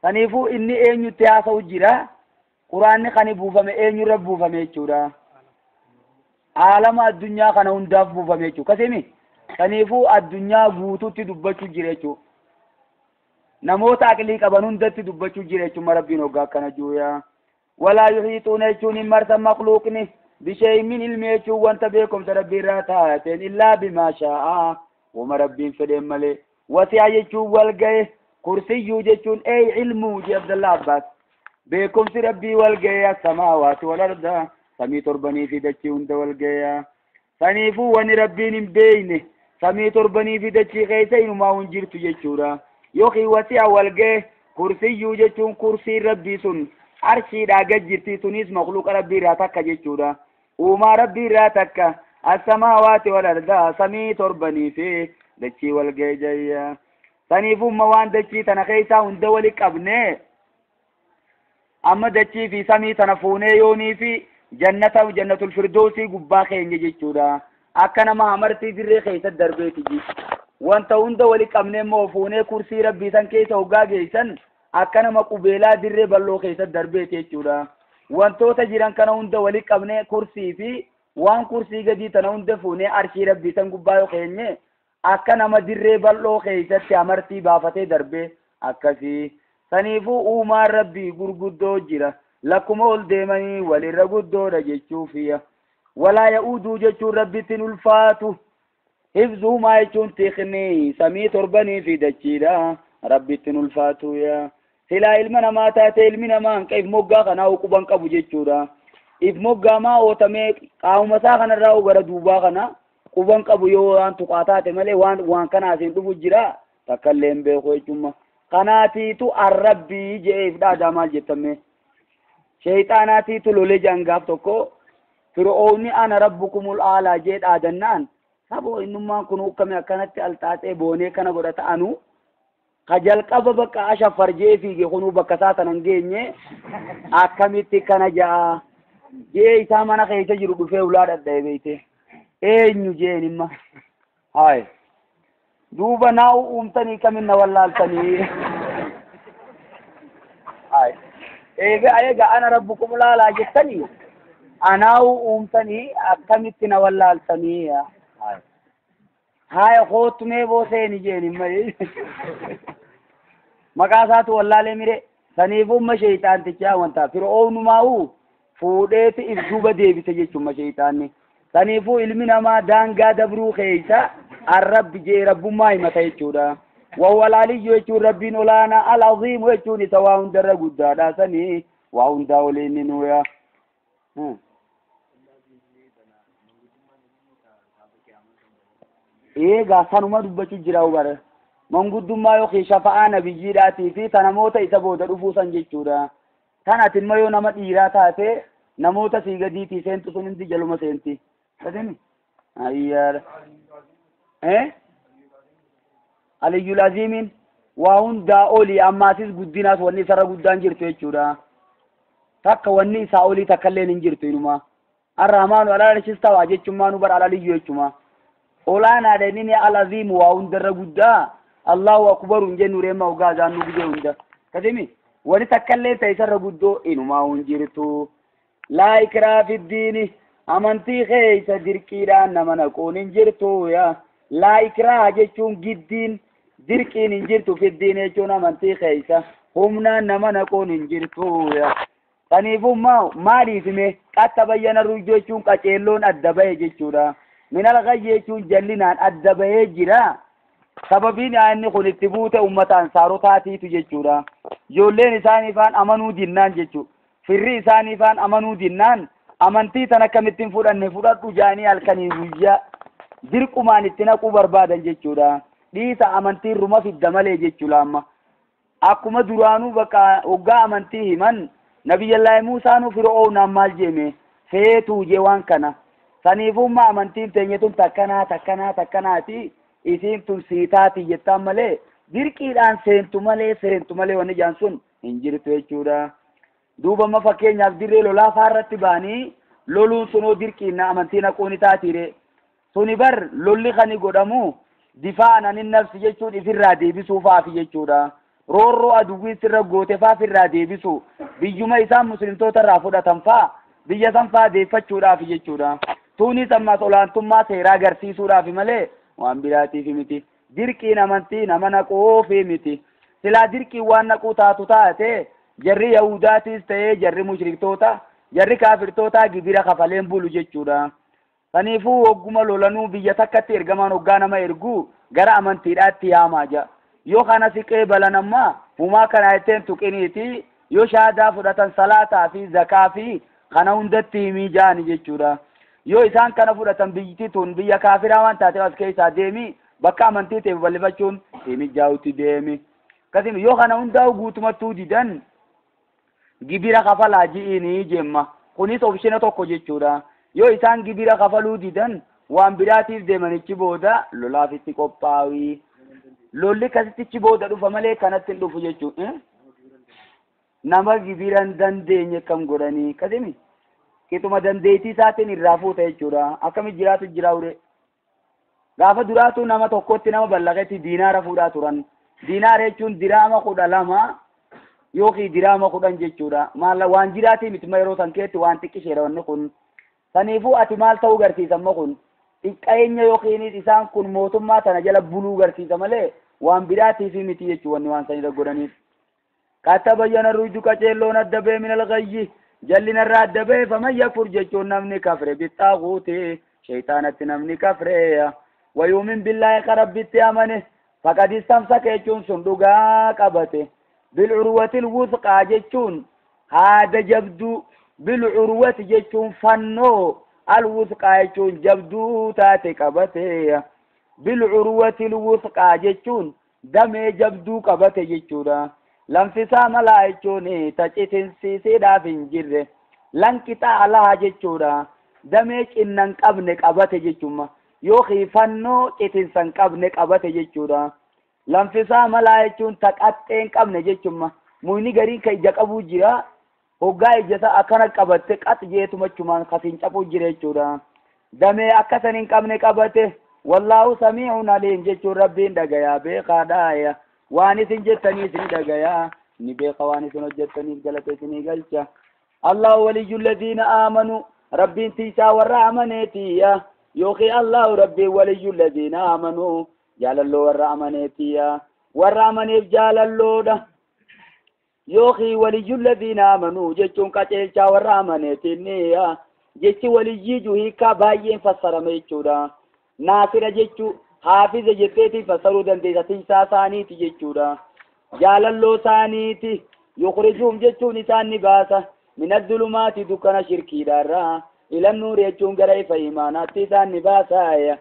saniifuu inni eenyutti haasa'u jira quraanni kan buufame eenyurra buufame jechuudha. Aalama addunyaa kana hundaaf buufame jechuudha kasimi saniifuu addunyaa guutuutti dubbachuu jira jechuudha. Namoota aqlii qaban hundatti dubbachuu jira jechuudha rabbiin hoggaa akkana juuyaa. Walaa yuxiixuuna jechuun hin marsan makluuqni bisheen min ilmi jechuun wanta beekumsa rabbii irraa taateen illaa bimaa shaa'a wama rabbiin fedheen malee. وسع يجون والجاه كرسي يجون أي علم عبد الله عباس بكم في ربي والجاه السماوات والأرض سمي تربني في دتشي وند والجاه سنيفو وني ربي بينه سمي تربني في دتشي خيسين ما ونجرت يجورا يوخي وسع والجاه كرسي يجون كرسي ربي سن عرشي راجت جرتي سنيس مخلوق ربي راتك يجورا وما ربي راتك السماوات والأرض سمي تربني في دتشي والجاه سنيفو موان دتشي تنخيسا وندولك أبناء أما دتشي في سمي تنفوني يوني في جنة وجنة الفردوسي قباخين جيجورا أكنا ما أمرتي دري خيسا دربيتي جي وانت وندولك أبناء موفوني كرسي ربي سن كيسا وقا جيسن أكنا ما قبيلا دري بلو خيسا دربيتي جيجورا وانتو تجيران كنا وندولك أبناء كرسي في وان كرسي قدي تنوندفوني أرشي ربي سن قبايو خيني أكنا ما دري بلو خيسا تأمرتي بافتي دربي أكسي سنيفو أوما ربي قرقودو جرا لكم أول ديماني وللرقودو رجيشو فيها ولا يؤودو جيشو ربي تنulfaatu حفظه ما يجون تخني سمي تربني في دجيرا ربي تنulfaatu يا سلا علمنا ما تاتي علمنا ما كيف موقع خنا وقبان قبو جيشورا إف موقع ما أوتمي قاو مساخنا راو غرا دوبا خنا قبان قبو يوان تقاطات ملي وان كان عسين دفو جرا تكلم بيخوي جمع قناتيتو الربي جيف دا جمال جتمي شيطاناتيتو لولي جانغاف توكو فرعوني أنا ربكم الأعلى جيد آدنان سابو إنما كنو كمي أكانت ألتاتي بوني كان قرأت أنو خجل قبا بكا أشا فرجي فيكي خنو بكساتا ننجيني أكاميتي كان جاء جي إسامانا خيسا جرقو في أولاد الدائبيتي إينيو جيني ما هاي دوبا ناو أمتني كمين نوالالتني هاي إيجا أنا ربكم لا لا جتني أناو أمتني أكملت نوالالتني هاي خوت مي بوسيني جيني مري مقاسات والله لميري سنيفو ما شيطان تجا وانتا فرعون ماو فوديت إفدوبا ديبي تجيشو ما شيطاني سنيفو علمنا ما دانقا دبرو خيسا الرب جي رب ما يمتيجودا وهو العلي يجو ربي نولانا العظيم ويجو نتواهم در قدادا سني وهم داولين نويا إيه سانوما دبچو جراو بار من قدوما يوخي شفاء نبي جيراتي في تنموتا إسابودا رفوسا جيجودا تنات الميو نمت إيراتاتي نموتا سيغديتي سنتو سننتي جلوما سنتي فدني أيار إيه علي العظيم وهم داولي أما سيس قدينات واني سر قدان جرتو يجودا تاك واني ساولي تكالين انجرتو ينما الرحمن ولا رشستا واجه چمانو بر على ليو يجوما اولانا دينيني العظيم وهم در قدا الله أكبر انجي نوريما وغازان نبجي هندا كدمي واني تكالين تيسر قدو انما انجرتو لا إكراه في الدين أمانتي خيس دركيران نمنا كون انجرتو يا لا إكراه جيشون جدين دركين انجرتو في الدين يجون أمانتي خيسا همنا نمنا كون انجرتو يا تنيفو مالي سمي قد تبين الرجو يجون كتيلون الدبايا جيشورا من الغي يجون جلنان الدبايا جرا سببين أني خون اتبوت أمة أنصارو تاتي تجيشورا جولين إساني فان أمنو دينان جيشو فري إساني فان أمنو دينان أمانتي تنكمتين فران فرات جاني الكنيوية dirqumaan itti naquu barbaadan jechuudha dhiisa amantii ruma fiddamalee jechuudha amma akkuma duraanuu bakka hoggaa amantii himan nabiyallaahi Muusaanuu Fir'oonaan maal jeeme feetuu jee waan kana saniifummaa amantiin teenyetun takkanaati isiin tun siitaati jettaan malee dirqiidhaan seentu malee wanni jaan sun hin jirtu jechuudha duuba amma fakkeenyaaf dirree lolaa faarratti baanii loluun sunoo dirqiinna amantii naquuni taatiire suni bar lolli khani godamu difa'an anin nafsi jechuun ifirraa deebisuu faafi jechuudha roorroo aduwwii sirra goote faa firraa deebisu biyyuma isaan muslimtoota irraa fudhatan faa biyya san faa deeffachuudhaaf jechuudha tuunis ammas olaantummaa seeraa agarsiisuudhaaf malee waan biraatiif miti dirqiin amantii nama naqoofi miti silaa dirqiin waan naquu taatu taate jarri yahudaatis ta'ee jarri mushriktoota jarri kaafirtoota gibira kafaleen bulu jechuudha Saniifuu hogguma lolanuu biyya takkatti ergamaan hoggaa nama erguu gara amantiidhaatti yaamaa jira. Yoo kana siqee balanammaa humaa kana ittiin tuqiniiti yoo shaadaa fudhatan salaataa fi zakaa fi kana hundatti himii jaani jechuudha. Yoo isaan kana fudhatan biyyittii tun biyya kaafiraa waan taateef as keessaa deemi bakka amantii ta'e bal'ifachuun himii jaawutti deemi. Akkasuma yoo kana hundaa'u guutumattuu didan gibira kafalaa ji'inii jemma. Kunis opshina tokko jechuudha. Yoo isaan gibira kafaluu didan waan biraatiif deemanichi booda lolaafitti qophaa'ii. Lolli kasitichi booda dhufa malee kanatti hin dhufu jechuudha. Nama gibira hin dandeenye kam godhanii kasimi qixuma dandeettii isaatiin irraa fuuta jechuudha. Akkamitti jiraatu jiraure. Gaafa duraatu nama tokkotti nama ballaqetti diinaara fuudhaa turan. Diinaara jechuun diraama 12 yookiin diraama 10 jechuudha. Maalla waan jiraatii miti yeroo san keetti waan xiqqisheera wanni kun. Saniifuu ati maal ta'uu garsiisamma kun? Xiqqeenya yookiin isaan kun mootummaa tana jala buluu garsiisa malee waan biraatiif miti jechuudha waan sanirra godhaniif. Katabayyana ruuju qaceelloon adda ba'e minal gayyi jallina irraa adda ba'e faman yakfur jechuun namni kafre bixxaaquuti shaytaanatti namni kafre wayuumin billaahi ka rabbitti amane faqad istamsaka jechuun sun dhugaa qabate bil'urwatil wusqaa jechuun haada jabduu bil'urwati jechuun fannoo alwusqaa jechuun jabduu taate qabate bil'urwatil wusqaa jechuun damee jabduu qabate jechuudha. Lanfisaa malaa jechuun tacitinsiisiidhaaf hin jirre lanqixaa alaa jechuudha. Damee cinnan qabne qabate jechuudha. Yookiin fannoo citinsan qabne qabate jechuudha. Lanfisaa malaa jechuun taqaxxeen qabne jechuudha. Muyni gariin kan ija qabuu jira. Hoggaa ijasa akkana qabatte qax jeetumachumaan kasiin cabuu jira jechuudha. Damee akkasaan hin qabne qabate wallaahu samii'un aliim jechuun rabbiin dhagayaa beekaadhaaya. Waan isin jettanii isin dhagayaa ni beeka waan isin hojjettaniif galata isinii galcha. Allahu waliyyul ladhiina aamanu rabbiin tiisaa warra amaneetiya yookiin Allahu rabbiin waliyyul ladhiina aamanu jaalalloo warra amaneetiya warra amaneef jaalalloodha. Yookiin waliyyul ladhiina aamanu jechuun qaceelchaa warra amaneetiinniya jechi waliyyii hiikaa baay'een fassarame jechuudha. Naasira jechuu haafiza jetteeti fassaruu dandeessa tiisaa isaaniiti jechuudha. Jaalalloo isaaniiti yukhrijuhum jechuun isaan ni baasa minad dulumaati dukkana shirkiidhaarraa ilan nuuri jechuun gara ifa imaanaatti isaan ni baasa.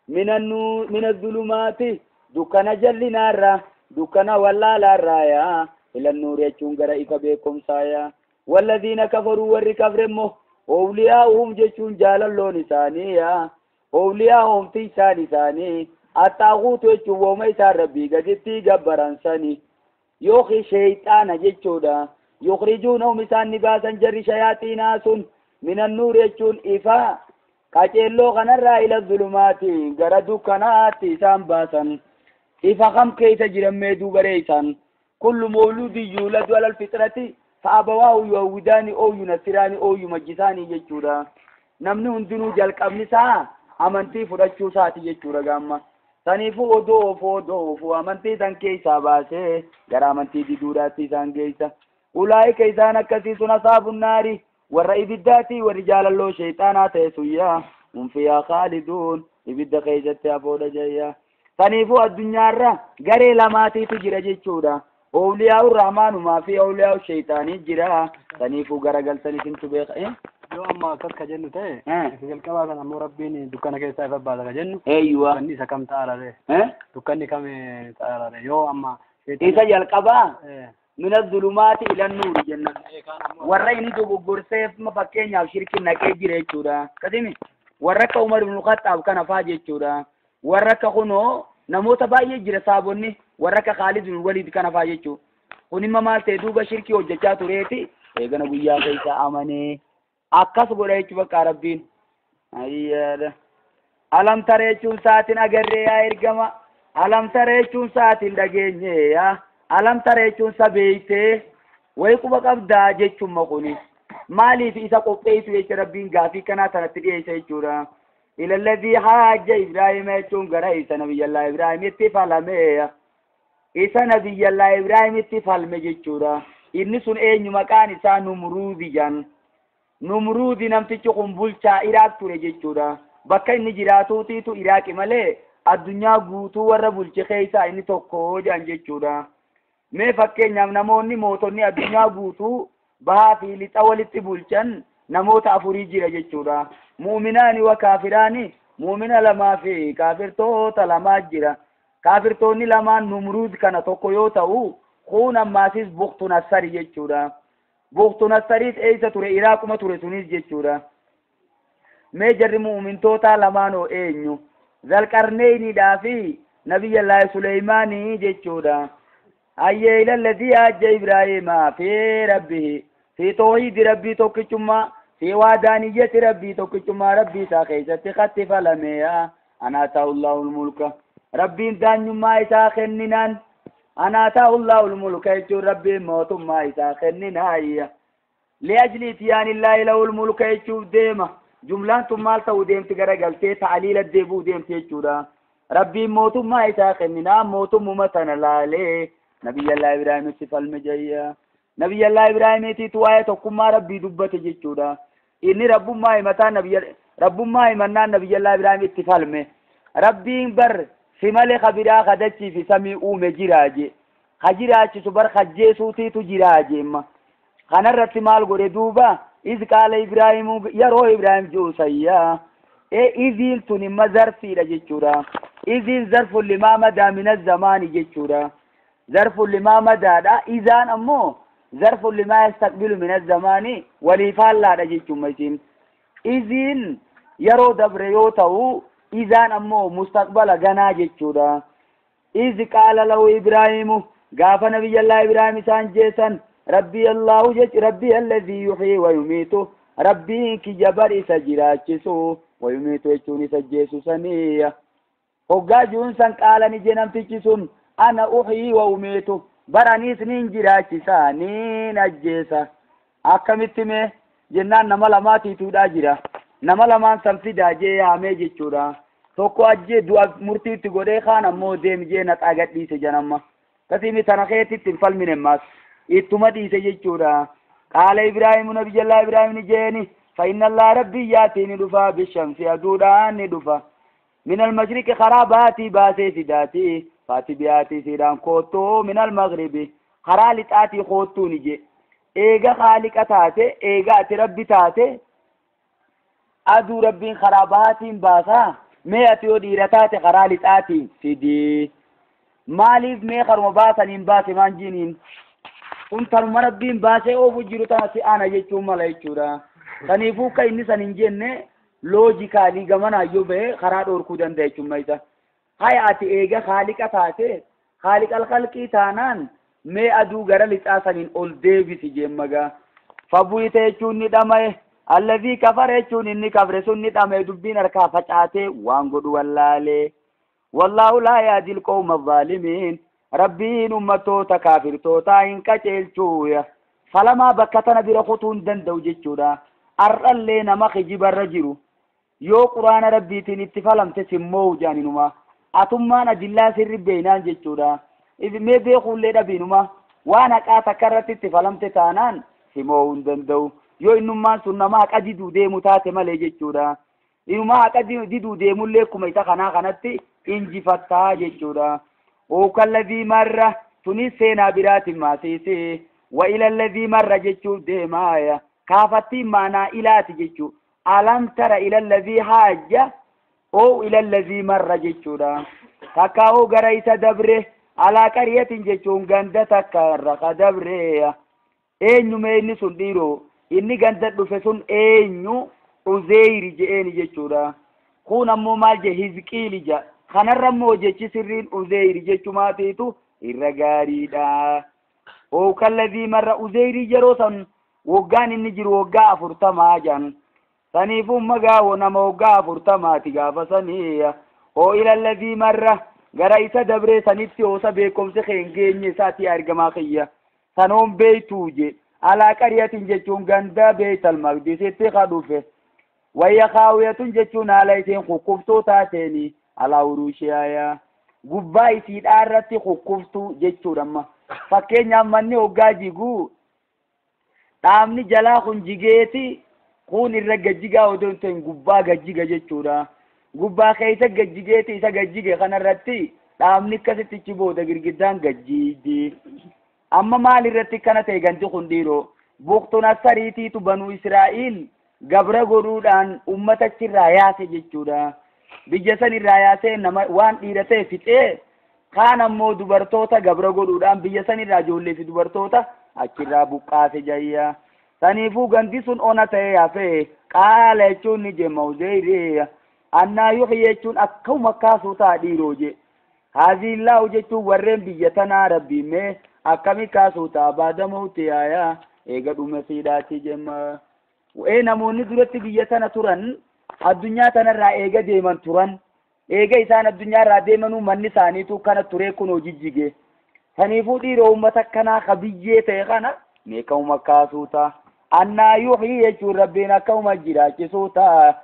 Minad dulumaati dukkana jallinaarraa dukkana wallaalaarraa ilan nuuri jechuun gara ifa beekumsaa. Walladhiina kafaruu warri kafremmoo awliyaa'uhum jechuun jaalalloon isaanii awliyaa'uhum tiisaan isaanii attaaquutu jechuun wooma isaan rabbii gaditti gabbaran sani yookiin sheeyxaana jechuudha. Yukhrijuunahum isaan ni baasan jarri shayaaxiinaa sun minan nuur jechuun ifa qaceelloo kanarraa ila dhulumaati gara dukkanaatti isaan baasan. Ifa kam keessa jiran mee duubaree isaan kullu mawluudin yuuladu alal fitrati fa'abawaahu yuhawwidaani oo yunasiraani oo yumajjisaanii jechuudha. Namni hundinuu jalqabni isaa amantii fudhachuu isaati jechuudha gaamma. Saniifuu odoo amantii san keessaa baasee gara amantii diduudhaatti isaan geessa. Ulaa'ika isaan akkasii sun ashaabun naari warra ibiddaati warri jaalalloo sheexaanaa ta'e suyyaa hum fiihaa khaaliduun ibidda keessatti hafoodha jayyaa. Saniifuu addunyaarra garee lamaatiitu jira jechuudha. Awliyaa'u rahmaanumaa fi awliyaa'u sheexaanii jira. Saniifuu garagaltan isintu beeka. Yoo amma akkas ka jennu ta'e jalqabaa kan ammoo rabbiin dukkana keessaa ifa baasa ka jennu dukkanni isa kam ta'arare dukkanni kam ta'arare yoo amma isa jalqabaa min adh-dhulumaati ila an-nuur jenna warra inni dogoggorseef fakkeenyaaf shirkin naqee jira jechuudha. Kadimi warra akka Umar ibn Khattab kana faa jechuudha. Warra akka kunoo namoota baay'ee jira saabonni warra akka Khalid ibn Walid kana faa jechuudha. Kun imma maal ta'e duuba shirkii hojjechaa tureeti eegana guyyaa keessa amanee akkas godha jechuun bakka rabbiin ayyaada. Alam tara jechuun saatiin agarree yaa ergama. Alam tara jechuun saatiin dhageenye yaa. Alam tara jechuun sabeeytee wayi quba qabdaa jechuun maquni. Maaliif isa qopheessu jechuun rabbiin gaafii kanaa sanatti dhiyeessa jechuudha. Ilalladii haaja Ibrahim jechuun gara isa nabiyyallaa Ibrahimitti falme. Isa nabiyyallaa Ibrahimitti falme jechuudha. Inni sun eenyu maqaan isaa Numruudi jan. Numruudi namtichi kun bulchaa Iraaq ture jechuudha. bakka inni jiraatuutiitu Iraaqi malee addunyaa guutuu warra bulche keessaa inni tokko jedhan jechuudha. Mee fakkeenyaaf namoonni mootonni addunyaa guutuu bahaa fi lixa walitti bulchan namoota afurii jira jechuudha. Muuminaani wa kaafiraani, muumina lamaa fi kaafirtoota lamaa jira. Kaafirtoonni lamaan Numruud kana tokko yoo ta'u, kun ammaasis Buktu Nassari jechuudha. Buktu Nassariis eessa ture? Iraaquma ture sunis jechuudha. Mee jarri muumintoota lamaanoo eenyu? Zalqarneyniidhaa fi Nabiyyallaahi Suleymaanii jechuudha. Ayyee ilalladii hajja Ibraahimaa fi rabbihi fi toohidi rabbii tokkichummaa في وادانية ربي توكيشما ربي ساخيزتي خطي فلميا أنا أتاه الله الملك ربي دان ما يساخننان أنا أتاه الله الملك يجو ربي موت ما يساخننان لأجل تيان الله له الملك يجو ديما جملان تمال تو ديم تقرقلتي تعليل الديبو ديم تيجودا ربي موت ما يساخننان موت ممتنا لالي نبي الله إبراهيم سفل مجيا نبي الله إبراهيم تيتوايا توكما ربي دبت جيجودا إني ربما يمتان ربما يمنان نبي الله إبراهيم اتفالمه ربي بر سمال خبرا خدتي في سمي أوم جراجي خجراجي سبر خجي سوتي تجراجي ما خنرت مال غوري دوبا إذ قال إبراهيم يرو إبراهيم جوسيا إذيل تنم ظرفي لجيشورا إذيل ظرف لما مدى من الزمان جيشورا ظرف لما مدى إذان أمو ظرف لما يستقبل من الزمان وليفال لا رجيتم ميسين إذن يرو دبريوته إذن أمو مستقبل غنا جيتشودا إذ قال له إبراهيم قاف نبي الله إبراهيم سانجيسا ربي الله جيش ربي الذي يحيي ويميت ربي كي جبر سجراجسو ويميت يجوني سجيسو سنية هقا جونسا قال نجنم تجسون أنا أحيي وأميت برانيس نينجراچسا نين اجيسا akkamittime jennaan nama lamaati tuudha jira nama lamaan sanfida jee yaamee jechuudha tokko ajjee du'a murtiitti godhee kaan ammoo deemjee na xaagadhiise janamma kasimi tana keetitti falmine mas ittuma dhiise jechuudha qaala ibraahim nabiyallah ibraahim ni jeeni fa inna allah rabbi yaatini dhufa bishamsi aduudhaan ni dhufa min almashriqi kharabaati baasee fidaati فاتي بياتي سيدان كوتو من المغرب خرالي تاتي خوتو نجي ايغا خالق تاتي ايغا تربي تاتي ادو ربين خراباتين باسا مياتي وديرتاتي خرالي تاتي سيدي ماليف مي خرم باسا نباسي مانجينين انتر مربين باسي او بجيرو تاتي انا جيچو ملايچورا تنيفو كايني سننجيني لوجيكالي غمنا يوبه خرا دوركو دندايچو مايتا هاي آتي إيجا خالق تاتي خالق الخلقي تانان مي أدو غرا لتاسنين أول ديبي سجيمغا فبويت يچون ندامي الذي كفر يچون إني كفرسون ندامي دبين أركا فچاتي وانقود واللالي والله لا يهدي القوم الظالمين ربين أمتو تكافر توتا إنكا چيلچويا فلما بكتنا برخطون دندو جيچودا أرأل نما خجب الرجرو يو قرآن ربيتين اتفالم تسمو جانينما أتمان أدلة سر بينان جتورا إذا ما بيقول لنا بينما وأنا كاتكرت اتفالم تتانان سموون دندو يو إنما سنما أكدو دي متاتما لجتورا إنما أكدو دي ملكم إتخنا خنتي إنجي فتا جتورا وكالذي مرة تنسينا برات ما سيسي وإلى الذي مرة جتور دي مايا كافتي معنا إلى تجتور ألم تر إلى الذي حاج أو إلى الذي مر جتورا تكاو غريس دبره على قرية جتون غند تكرق دبره إنو ميني سنديرو إني غند دفسون إنو عزير جئين جتورا خون أمو مال جهزكيل جا خنرمو جتش سرين عزير جتماتيتو إرغاري دا أو كالذي مر عزير جروسا وغان إني جرو وغا فرطما جان سنيفو مغاو نموغا فرطماتي غافا سنية او الى الذي مرة غرائس دبري سنيتي اوسا بيكم سخينجيني ساتي ارغما خيّة سنوم بيتوجي على قرية جتون غندا بيت المقدس اتخادوفه ويا خاوية جتون عليتين خكوفتو تاتيني على وروشيايا غباي سيد آرتي خكوفتو جتون رما فكين يامني اوغا جيغو تامني جلا خنجيغيتي kun irra gajjigaa odoon ta'in gubbaa gajjiga jechuudha. Gubbaa keessa gajjigeeti isa gajjige kanarratti dhaabni akkasittichi booda girgiddaan gajjige. Amma maal irratti kana ta'e ganti kun dhiiroo buqtuun asariitiitu banuu Israa'il gabra godhuudhaan ummatachiirraa yaase jechuudha. Biyya san irraa yaasee nama waan dhiira ta'e fixee kaan ammoo dubartoota gabra godhuudhaan biyya san irraa ijoollee fi dubartoota achirraa buqqaase jayya. Saniifuu ganti sun ona ta'e yaafee qaala jechuun ni jemma uzeyri annaa yuhyi jechuun akkuma kaasuu ta'a dhiiroo je. Haazillaahu jechuun warreen biyya tanaa rabbiimee akkami kaasuu ta'a baadamuuti yaayaa eega dhume siidhaati jemma. Namoonni duratti biyya tana turan addunyaa tanarraa eega deeman turan eega isaan addunyaarraa deemanuu manni isaaniitu kana ture kunoo jijjige. Saniifuu dhiiroo uummata kanaa ka biyyee ta'e kana meeqama kaasuu ta'a. Annaa yuhyi jechuun rabbiin akkuma jiraachisuu ta'a.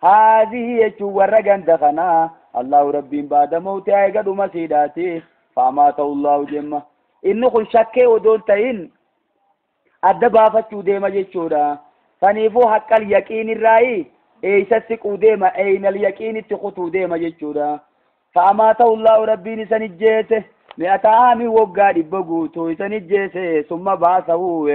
Haazii jechuun warra ganda kanaa Allahu rabbiin baadamuuti eega dhuma siidhaati faamaa ta'ullaahu jemma. Inni kun shakkee odoon ta'in adda baafachuu deema jechuudha. Saniifuu haqqal yaqiin irraayi eeysatti quudeema eeynal yaqiinitti kutuu deema jechuudha. Faamaa ta'ullaahu rabbiin isan ijjeese mi'ata aamii waggaa 100 guutuu isan ijjeese summa baasahuu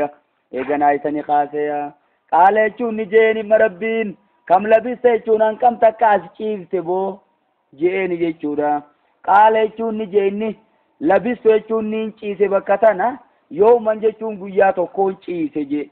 eeganaa isani kaasee qaala jechuun ni jeeni marabbiin kam labiste jechuun hanqam takka as ciifte boo jeeni jechuudha. Qaala jechuun ni jeenni labistu jechuun ni ciise bakka tana yooman jechuun guyyaa tokkoon ciise je.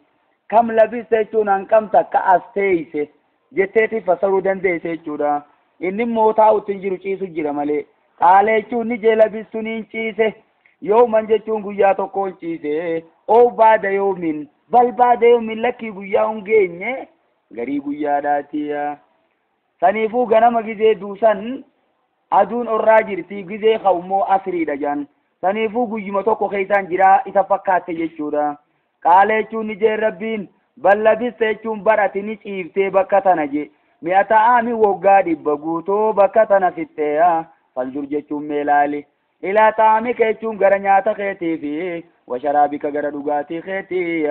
Kam labiste jechuun hanqam takka as teeyse jetteeti fasaruu dandeesse jechuudha. Inni mootaa uttiin jiru ciisu jira malee. Qaala jechuun ni jee labistu ni ciise yooman jechuun guyyaa tokkoon ciise oo baada yoomin bal baada yoomin lakkii guyyaa hungeenye garii guyyaadhaati. Saniifuu ganama gizee duusan aduun orraa jirti gizee ka'ummoo asriidha jaan. Saniifuu guyyuma tokko keessaan jira isa fakkaatte jechuudha. Qaala jechuun ni jee rabbiin bal labiste jechuun barati ni ciiftee bakka tana je. Mi'ata aamii waggaa 100 guutoo bakka tana fittee faldur jechuun meelaali. Ilaa ta'amika jechuun gara nyaata keetii fi washaraabika gara dhugaatii keetii.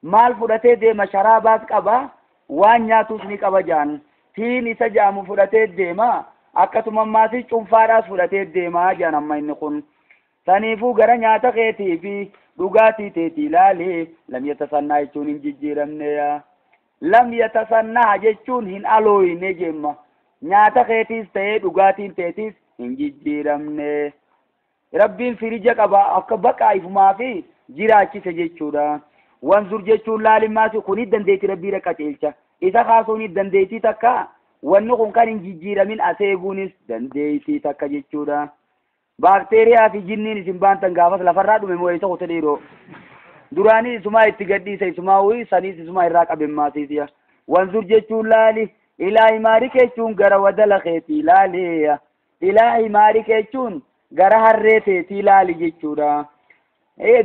Maal fudhatee deema sharaabaas qaba waan nyaatus ni qaba jaan. Tiin isa jaamu fudhatee deema akkasuma maasii cunfaadhaas fudhatee deema jaan amma inni kun. Saniifuu gara nyaata keetii fi dhugaatii teetii ilaali lam yatasannaa jechuun hin jijjiiramne. Lam yatasannaa jechuun hin alooyne jemma. Nyaata keetiis ta'ee dhugaatiin teetiis hin jijjiiramne. Rabbiin firija qaba akka baqaa ifumaa fi jiraachise jechuudha. Wanzur jechuun laalimmaasi kuni dandeetii rabbii qaceelcha. Isa kaasuun dandeetii takka wanni kun kan hin jijjiiramin aseeguunis dandeetii takka jechuudha. Baakteeriyaa fi jinniin isin baantan gaafas lafarraa dhume moo isa qote dhiiroo. Duraanii isumaa itti gadhiisa isumaa uyi saniis isumaa irraa qabemmaasiitiya. Wanzur jechuun laali ilaa himaari keechuun gara wadala keetii laali. Ilaa himaari keechuun gara harree teetii laali jechuudha.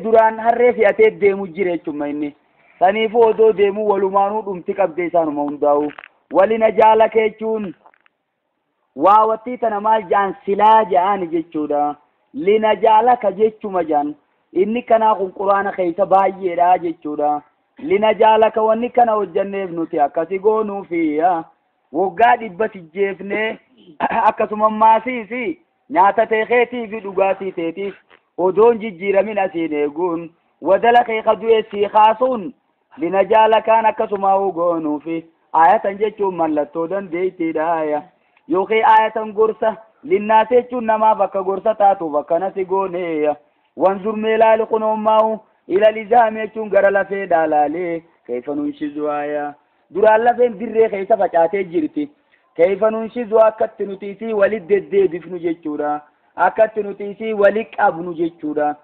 Duraan harree fe'atee deemu jira jechuudha inni. Saniifuu odoo deemuu walumaanuu dhumti qabdee isaanuma hundaa'u. Walina jaala keechuun waawattii tana maal jaan silaa ja'an jechuudha. Lina jaalaka jechuma jaan. Inni kanaa kun quraana keessa baay'eedha jechuudha. Lina jaalaka wanni kana hojjanneef nuti akkasi goonuufi waggaa 100 sijjeefnee akkasuma maasiisi nyaata teekeetii fi dhugaatii teetiif odoon jijjiiramin asiin eeguun wadala keeka du'eessii kaasuun lina jaalakaan akkasuma goonuufi ayatan jechuun mallattoo dandeettiidha. Yookiin ayatan gorsa linnaas jechuun namaaf akka gorsa taatuuf akkanasi goone. Wanzur meelaali kunoommaa'u ila lizaami jechuun gara lafee dhaalaalee keessa nunshizu aya. Duraan lafeen dirree keessa facaatee jirti. Keessa nunshizu akkatti nuti isii walit deddeebifnu jechuudha. Akkatti nuti isii walit qabnu jechuudha.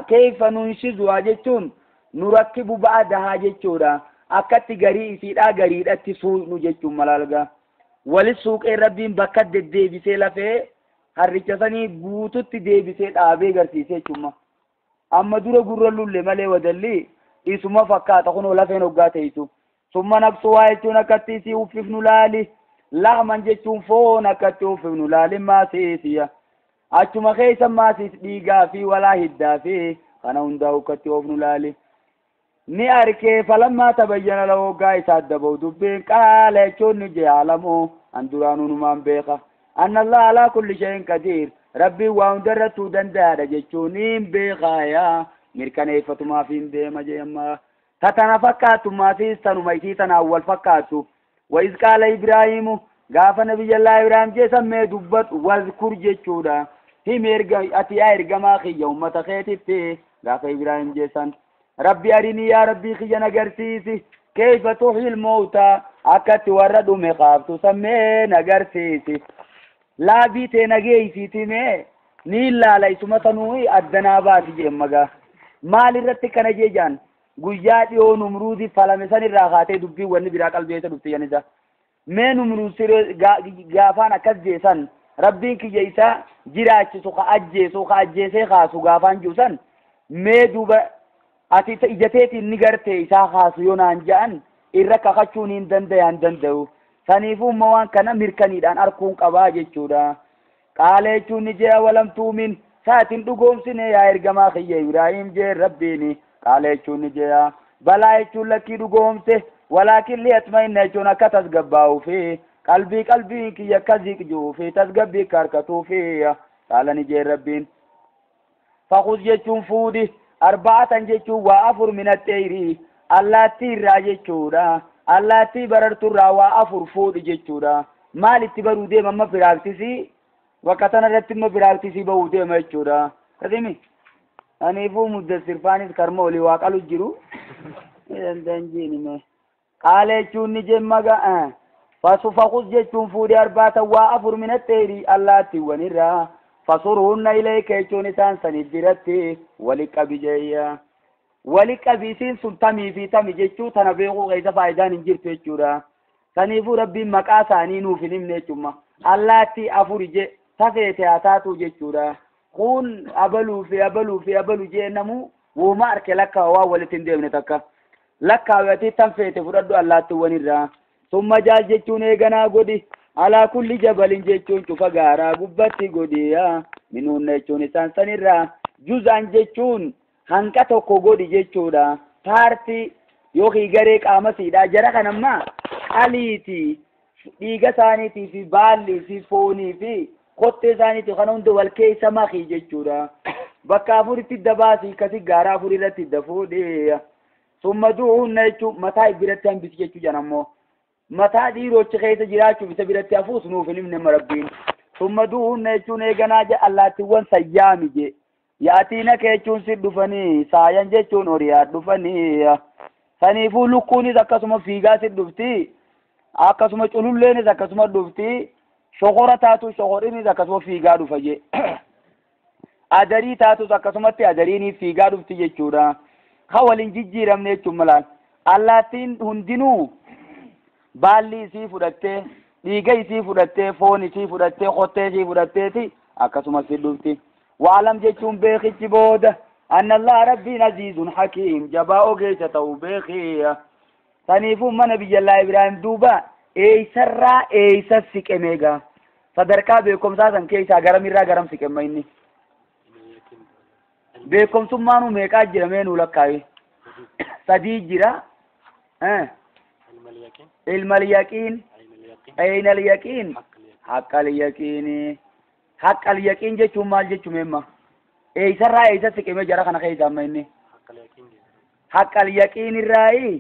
Keessa nunshizu jechuun nu rakkibu ba'adahaa jechuudha. Akkatti garii isiidhaa gariidhatti suuqnu jechuun malaalgaa. Walit suuqee rabbiin bakka deddeebisee lafee harricha sanii guututti deebisee dhaabee garsiisee jechuudha. Amma dura gurra lulle malee wadalli isuma fakkaata kunoo lafeen hoggaa teessu. Summa naqsu waa jechuun akkatti isii uffifnu laali. Laaman jechuun foon akkatti uffifnu laali maasiisiya. Achuma keessa maasiis dhiigaa fi walaa hiddaa fi kana hundaa akkatti oofnu laali. ni arke falamma tabayyana lahu gaisa addabu dubbiin qaala jechuun ni jaalamu an duraanuu numaan beeka anna allah ala kulli shay'in qadir rabbi waa hundarrattuu danda'aadha jechuun niin beekaayaa mirkaneeffatumaaf hin deema jeemma tatana fakkaattummaafis tanuma isii tanaan wal fakkaattu وإذ قال إبراهيم غاف نبي الله إبراهيم جيسا مي دبت واذكر جيشودا هم أتي إرقما خي يوم تخيتي غاف إبراهيم جيسا ربي أرني يا ربي خي نقرسيسي كيف تحيي الموتى أكت ورد مخاف تسمي نقرسيسي لا بيتي نقيسي تمي نيلا ليسما تنوي الدنابات جيمغا مال رتك نجيجان guyyaa dhiyoo numruuti falame irraa kaatee dubbii wanni biraa qalbeessa dhufte yanisa mee numruu siree gaafaan akkas jeesan rabbiin kiyya isaa jiraachisu ka ajjeesee kaasu gaafaan juusan mee duuba ati ijateetiin ni gartee isaa kaasu yoo naan ja'an irra kakachuun hin danda'u saniifuu umma waan kana mirkaniidhaan arkuun qabaa jechuudha qaala jechuun ni jee walam tuumin saatiin dhugoomsine yaa ergamaa kiyya Ibraahim jee rabbiini قال يجون جيا بلا يجون لك يدقومته ولكن ليطمئن يجون كتسقباو فيه قلبي كي يكزيك جو فيه تسقبي كاركتو فيه قال نجي ربين فخذ يجون فودي 4 يجون وافر من التيري اللاتي راجتشورا اللاتي بررتورا وافر فود يجورا مال تبرو دي مما فراغتسي وقتنا رتم فراغتسي بو دي ما يجورا قديمي أنا فو مدرسير فانيس كرمولي واقعلو جيرو دنجيني مي قال يجون نجمّا فخذ يجون فودي 4 وافر من التيري اللاتي ونرا فصرهن إليك يجون سانسان الدرتي ولك بجيا ولك بيسين سلطمي في تمي جيشو تنبيغو غيث فايدان انجرت يجورا سنيفو ربي مقاساني نوفي نمنيشما اللاتي أفرج تفيتي أتاتو جيشورا kun abalu jeenamu wuma arke lakka waa walitin deemne takka lakka wati tanfeete fudhadhu allaattu wanirraa summa jaal jechuun eeganaa godhi alaa kulli jabalin jechuun cufa gaaraa gubbatti godhiya minuunna jechuun isaan sanirraa juzaan jechuun hanqa tokko godhi jechuudha paartii yookiin garee qaamasiidha jara kanammaa qaliiti dhiiga isaaniitii fi baalli fi foonii fi kotte isaaniitii kana hunda wal keessa makii jechuudha bakka afuritti dabaasii kasi gaaraa afurirratti dafuudhe summa du'uunna jechuun mataa biratti hambisi jechuu janammoo mataa dhiiroochi keessa jiraachuuf isa biratti hafuus nuuf hin himne marabbiin summa du'uunna jechuun eeganaa je allaattiiwwan sayyaami je yaatiina keechuun si dhufanii saayan jechuun horiyaa dhufanii saniifuu lukkuunis akkasuma fiigaa si dhufti akkasuma cululleenis akkasuma dhufti shokora taatu shokorinis akkasuma fiigaa dhufa je adarii taatus akkasumatti adariin fiigaa dhufti jechuudha ka waliin jijjiiramne jechuun malaan allaattiin hundinuu baalli isii fudhattee dhiiga isii fudhattee foon isii fudhattee qottee isii fudhatteeti akkasuma si dhufti waalam jechuun beekichi booda anna allah rabbiin aziizun hakiim jabaa ogeessa ta'u beekiya saniifuu mana biyyallaa ibraahim duuba eeysarraa eeysa siqemeega sadarkaa beekumsaa san keessaa garamirraa garam siqemma inni beekumsummaanu meeqaa jira meenuu lakkaawe sadii jira ilmal yaqiin aynal yaqiin haqqal yaqiini haqqal yaqiin jechuun maal jechuu meemma eeysarraa eeysa siqeme jara kana keessaa amma inni haqqal yaqiin irraayi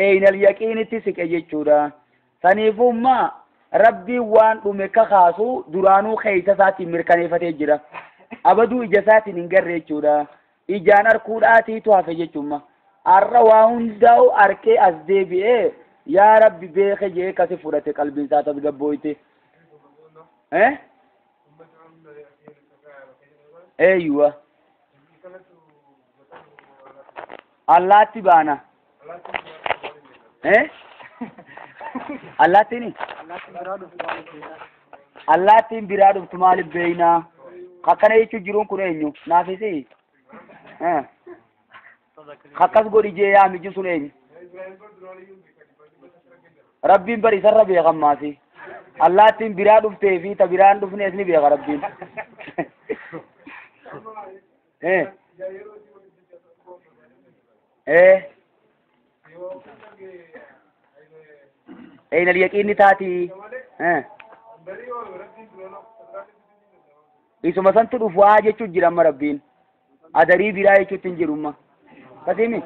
aynal yaqiinitti siqe jechuudha saniifumma rabbiin waan dhume kakaasu duraanuu keeysa isaatiin mirkaneeffatee jira abaduu ija isaatiin hin garre jechuudha ijaan arkuudhaatiitu hafe jechuudha arra waa hundaa'u arkee as deebi'ee yaa rabbi beeke jee kasi fudhate qalbiin isaa tasgabbooyte eeyyuwa allaatti baana allaattiini allaattiin biraa dhuftu maaliif beeynaa akkana jechuun jiruun kun eenyu naafisi akkas godhi jee yaamiji sun eenyu rabbiin bari isarra beekan maasi allaattiin biraa dhuftee fi ta biraan dhufnees ni beeka rabbiin أين اليقين تاتي إسمه سنت رفواج يشجر أم ربين أدري بلا يشتنجر أمه كتيمي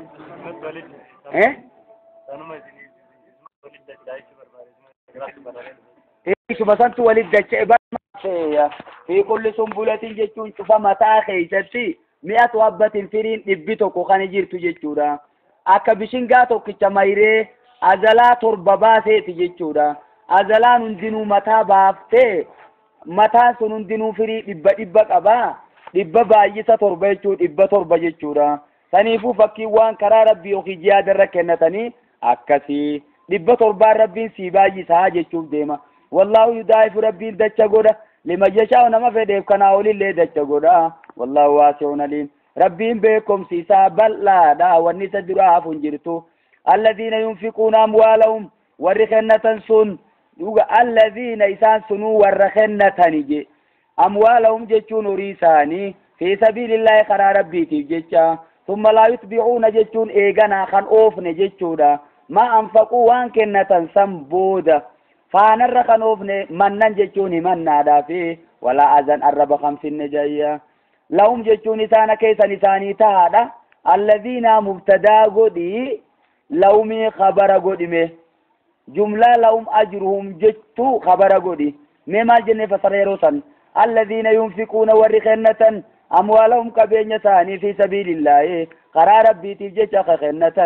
إسمه سنت ولد دجاج في كل سنبلة جتون شوف متى خيستي 100 وابة فرين إبتوكو خنجير تجتورا akka bishingaa tokkicha mayree azalaa torba baaseeti jechuudha. Azalaan hundinuu mataa baaftee mataan sun hundinuu firii dhibba qabaa. Dhibba baay'isa torba jechuudha 700 jechuudha. Saniifuu fakkiiwwan karaa rabbii ofii jiyaadarra kennatanii akkasii 700 rabbiin sii baay'isaa jechuuf deema. Wallaahu yudaa'ifu rabbiin dacha godha lima yashaa'u nama fedheef kanaa olillee dacha godha. Wallaahu waasi'un aliim. ربهم بكم سيسا بلا دا والنساء دراف جرتو الذين ينفقون أموالهم ورخنة سن الذين إسان سنو ورخنة نجي أموالهم جتشون ريساني في سبيل الله قرار ربي تجتشا ثم لا يتبعون جتشون إيغانا خان أوفن جتشودا ما أنفقوا وان كنة سنبودا فانرخن أوفن منن جتشون من نادا فيه ولا أذن الرب 50 نجايا لهم جتون إسانا كيسا نساني تادا الذين مبتدا قدي لهم خبر قدمه جملة لهم أجرهم جتو خبر قدي مما جنة فصريروسا الذين ينفقون ورخنة أموالهم كبين ثاني في سبيل الله قرار ربي تجيش خنة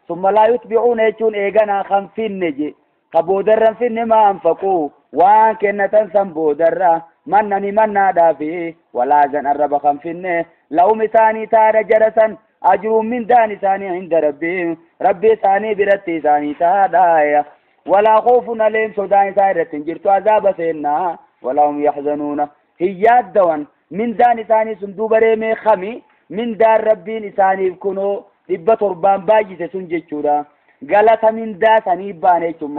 ثم لا يتبعون يجون إيغانا خنفين نجي قبودرا فين ما أنفقوا وان كنة سنبودرا منني من نادا فيه ولا زن الرب خنفين لو مثاني تار جرسا أجر من دان ثاني عند ربي ربي ثاني برتي ثاني تادايا ولا خوف عليهم سودان ثاني جرت عذاب سينا ولا هم يحزنون هي الدوان من دان ثاني سندو بريمي خمي من دار ربي ثاني يكونوا دبة تربان باجي سنجتشورا غلط من دا ثاني باني ثم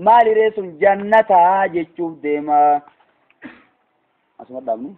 مال ريس جنة جتشوف ديما أسمع دامو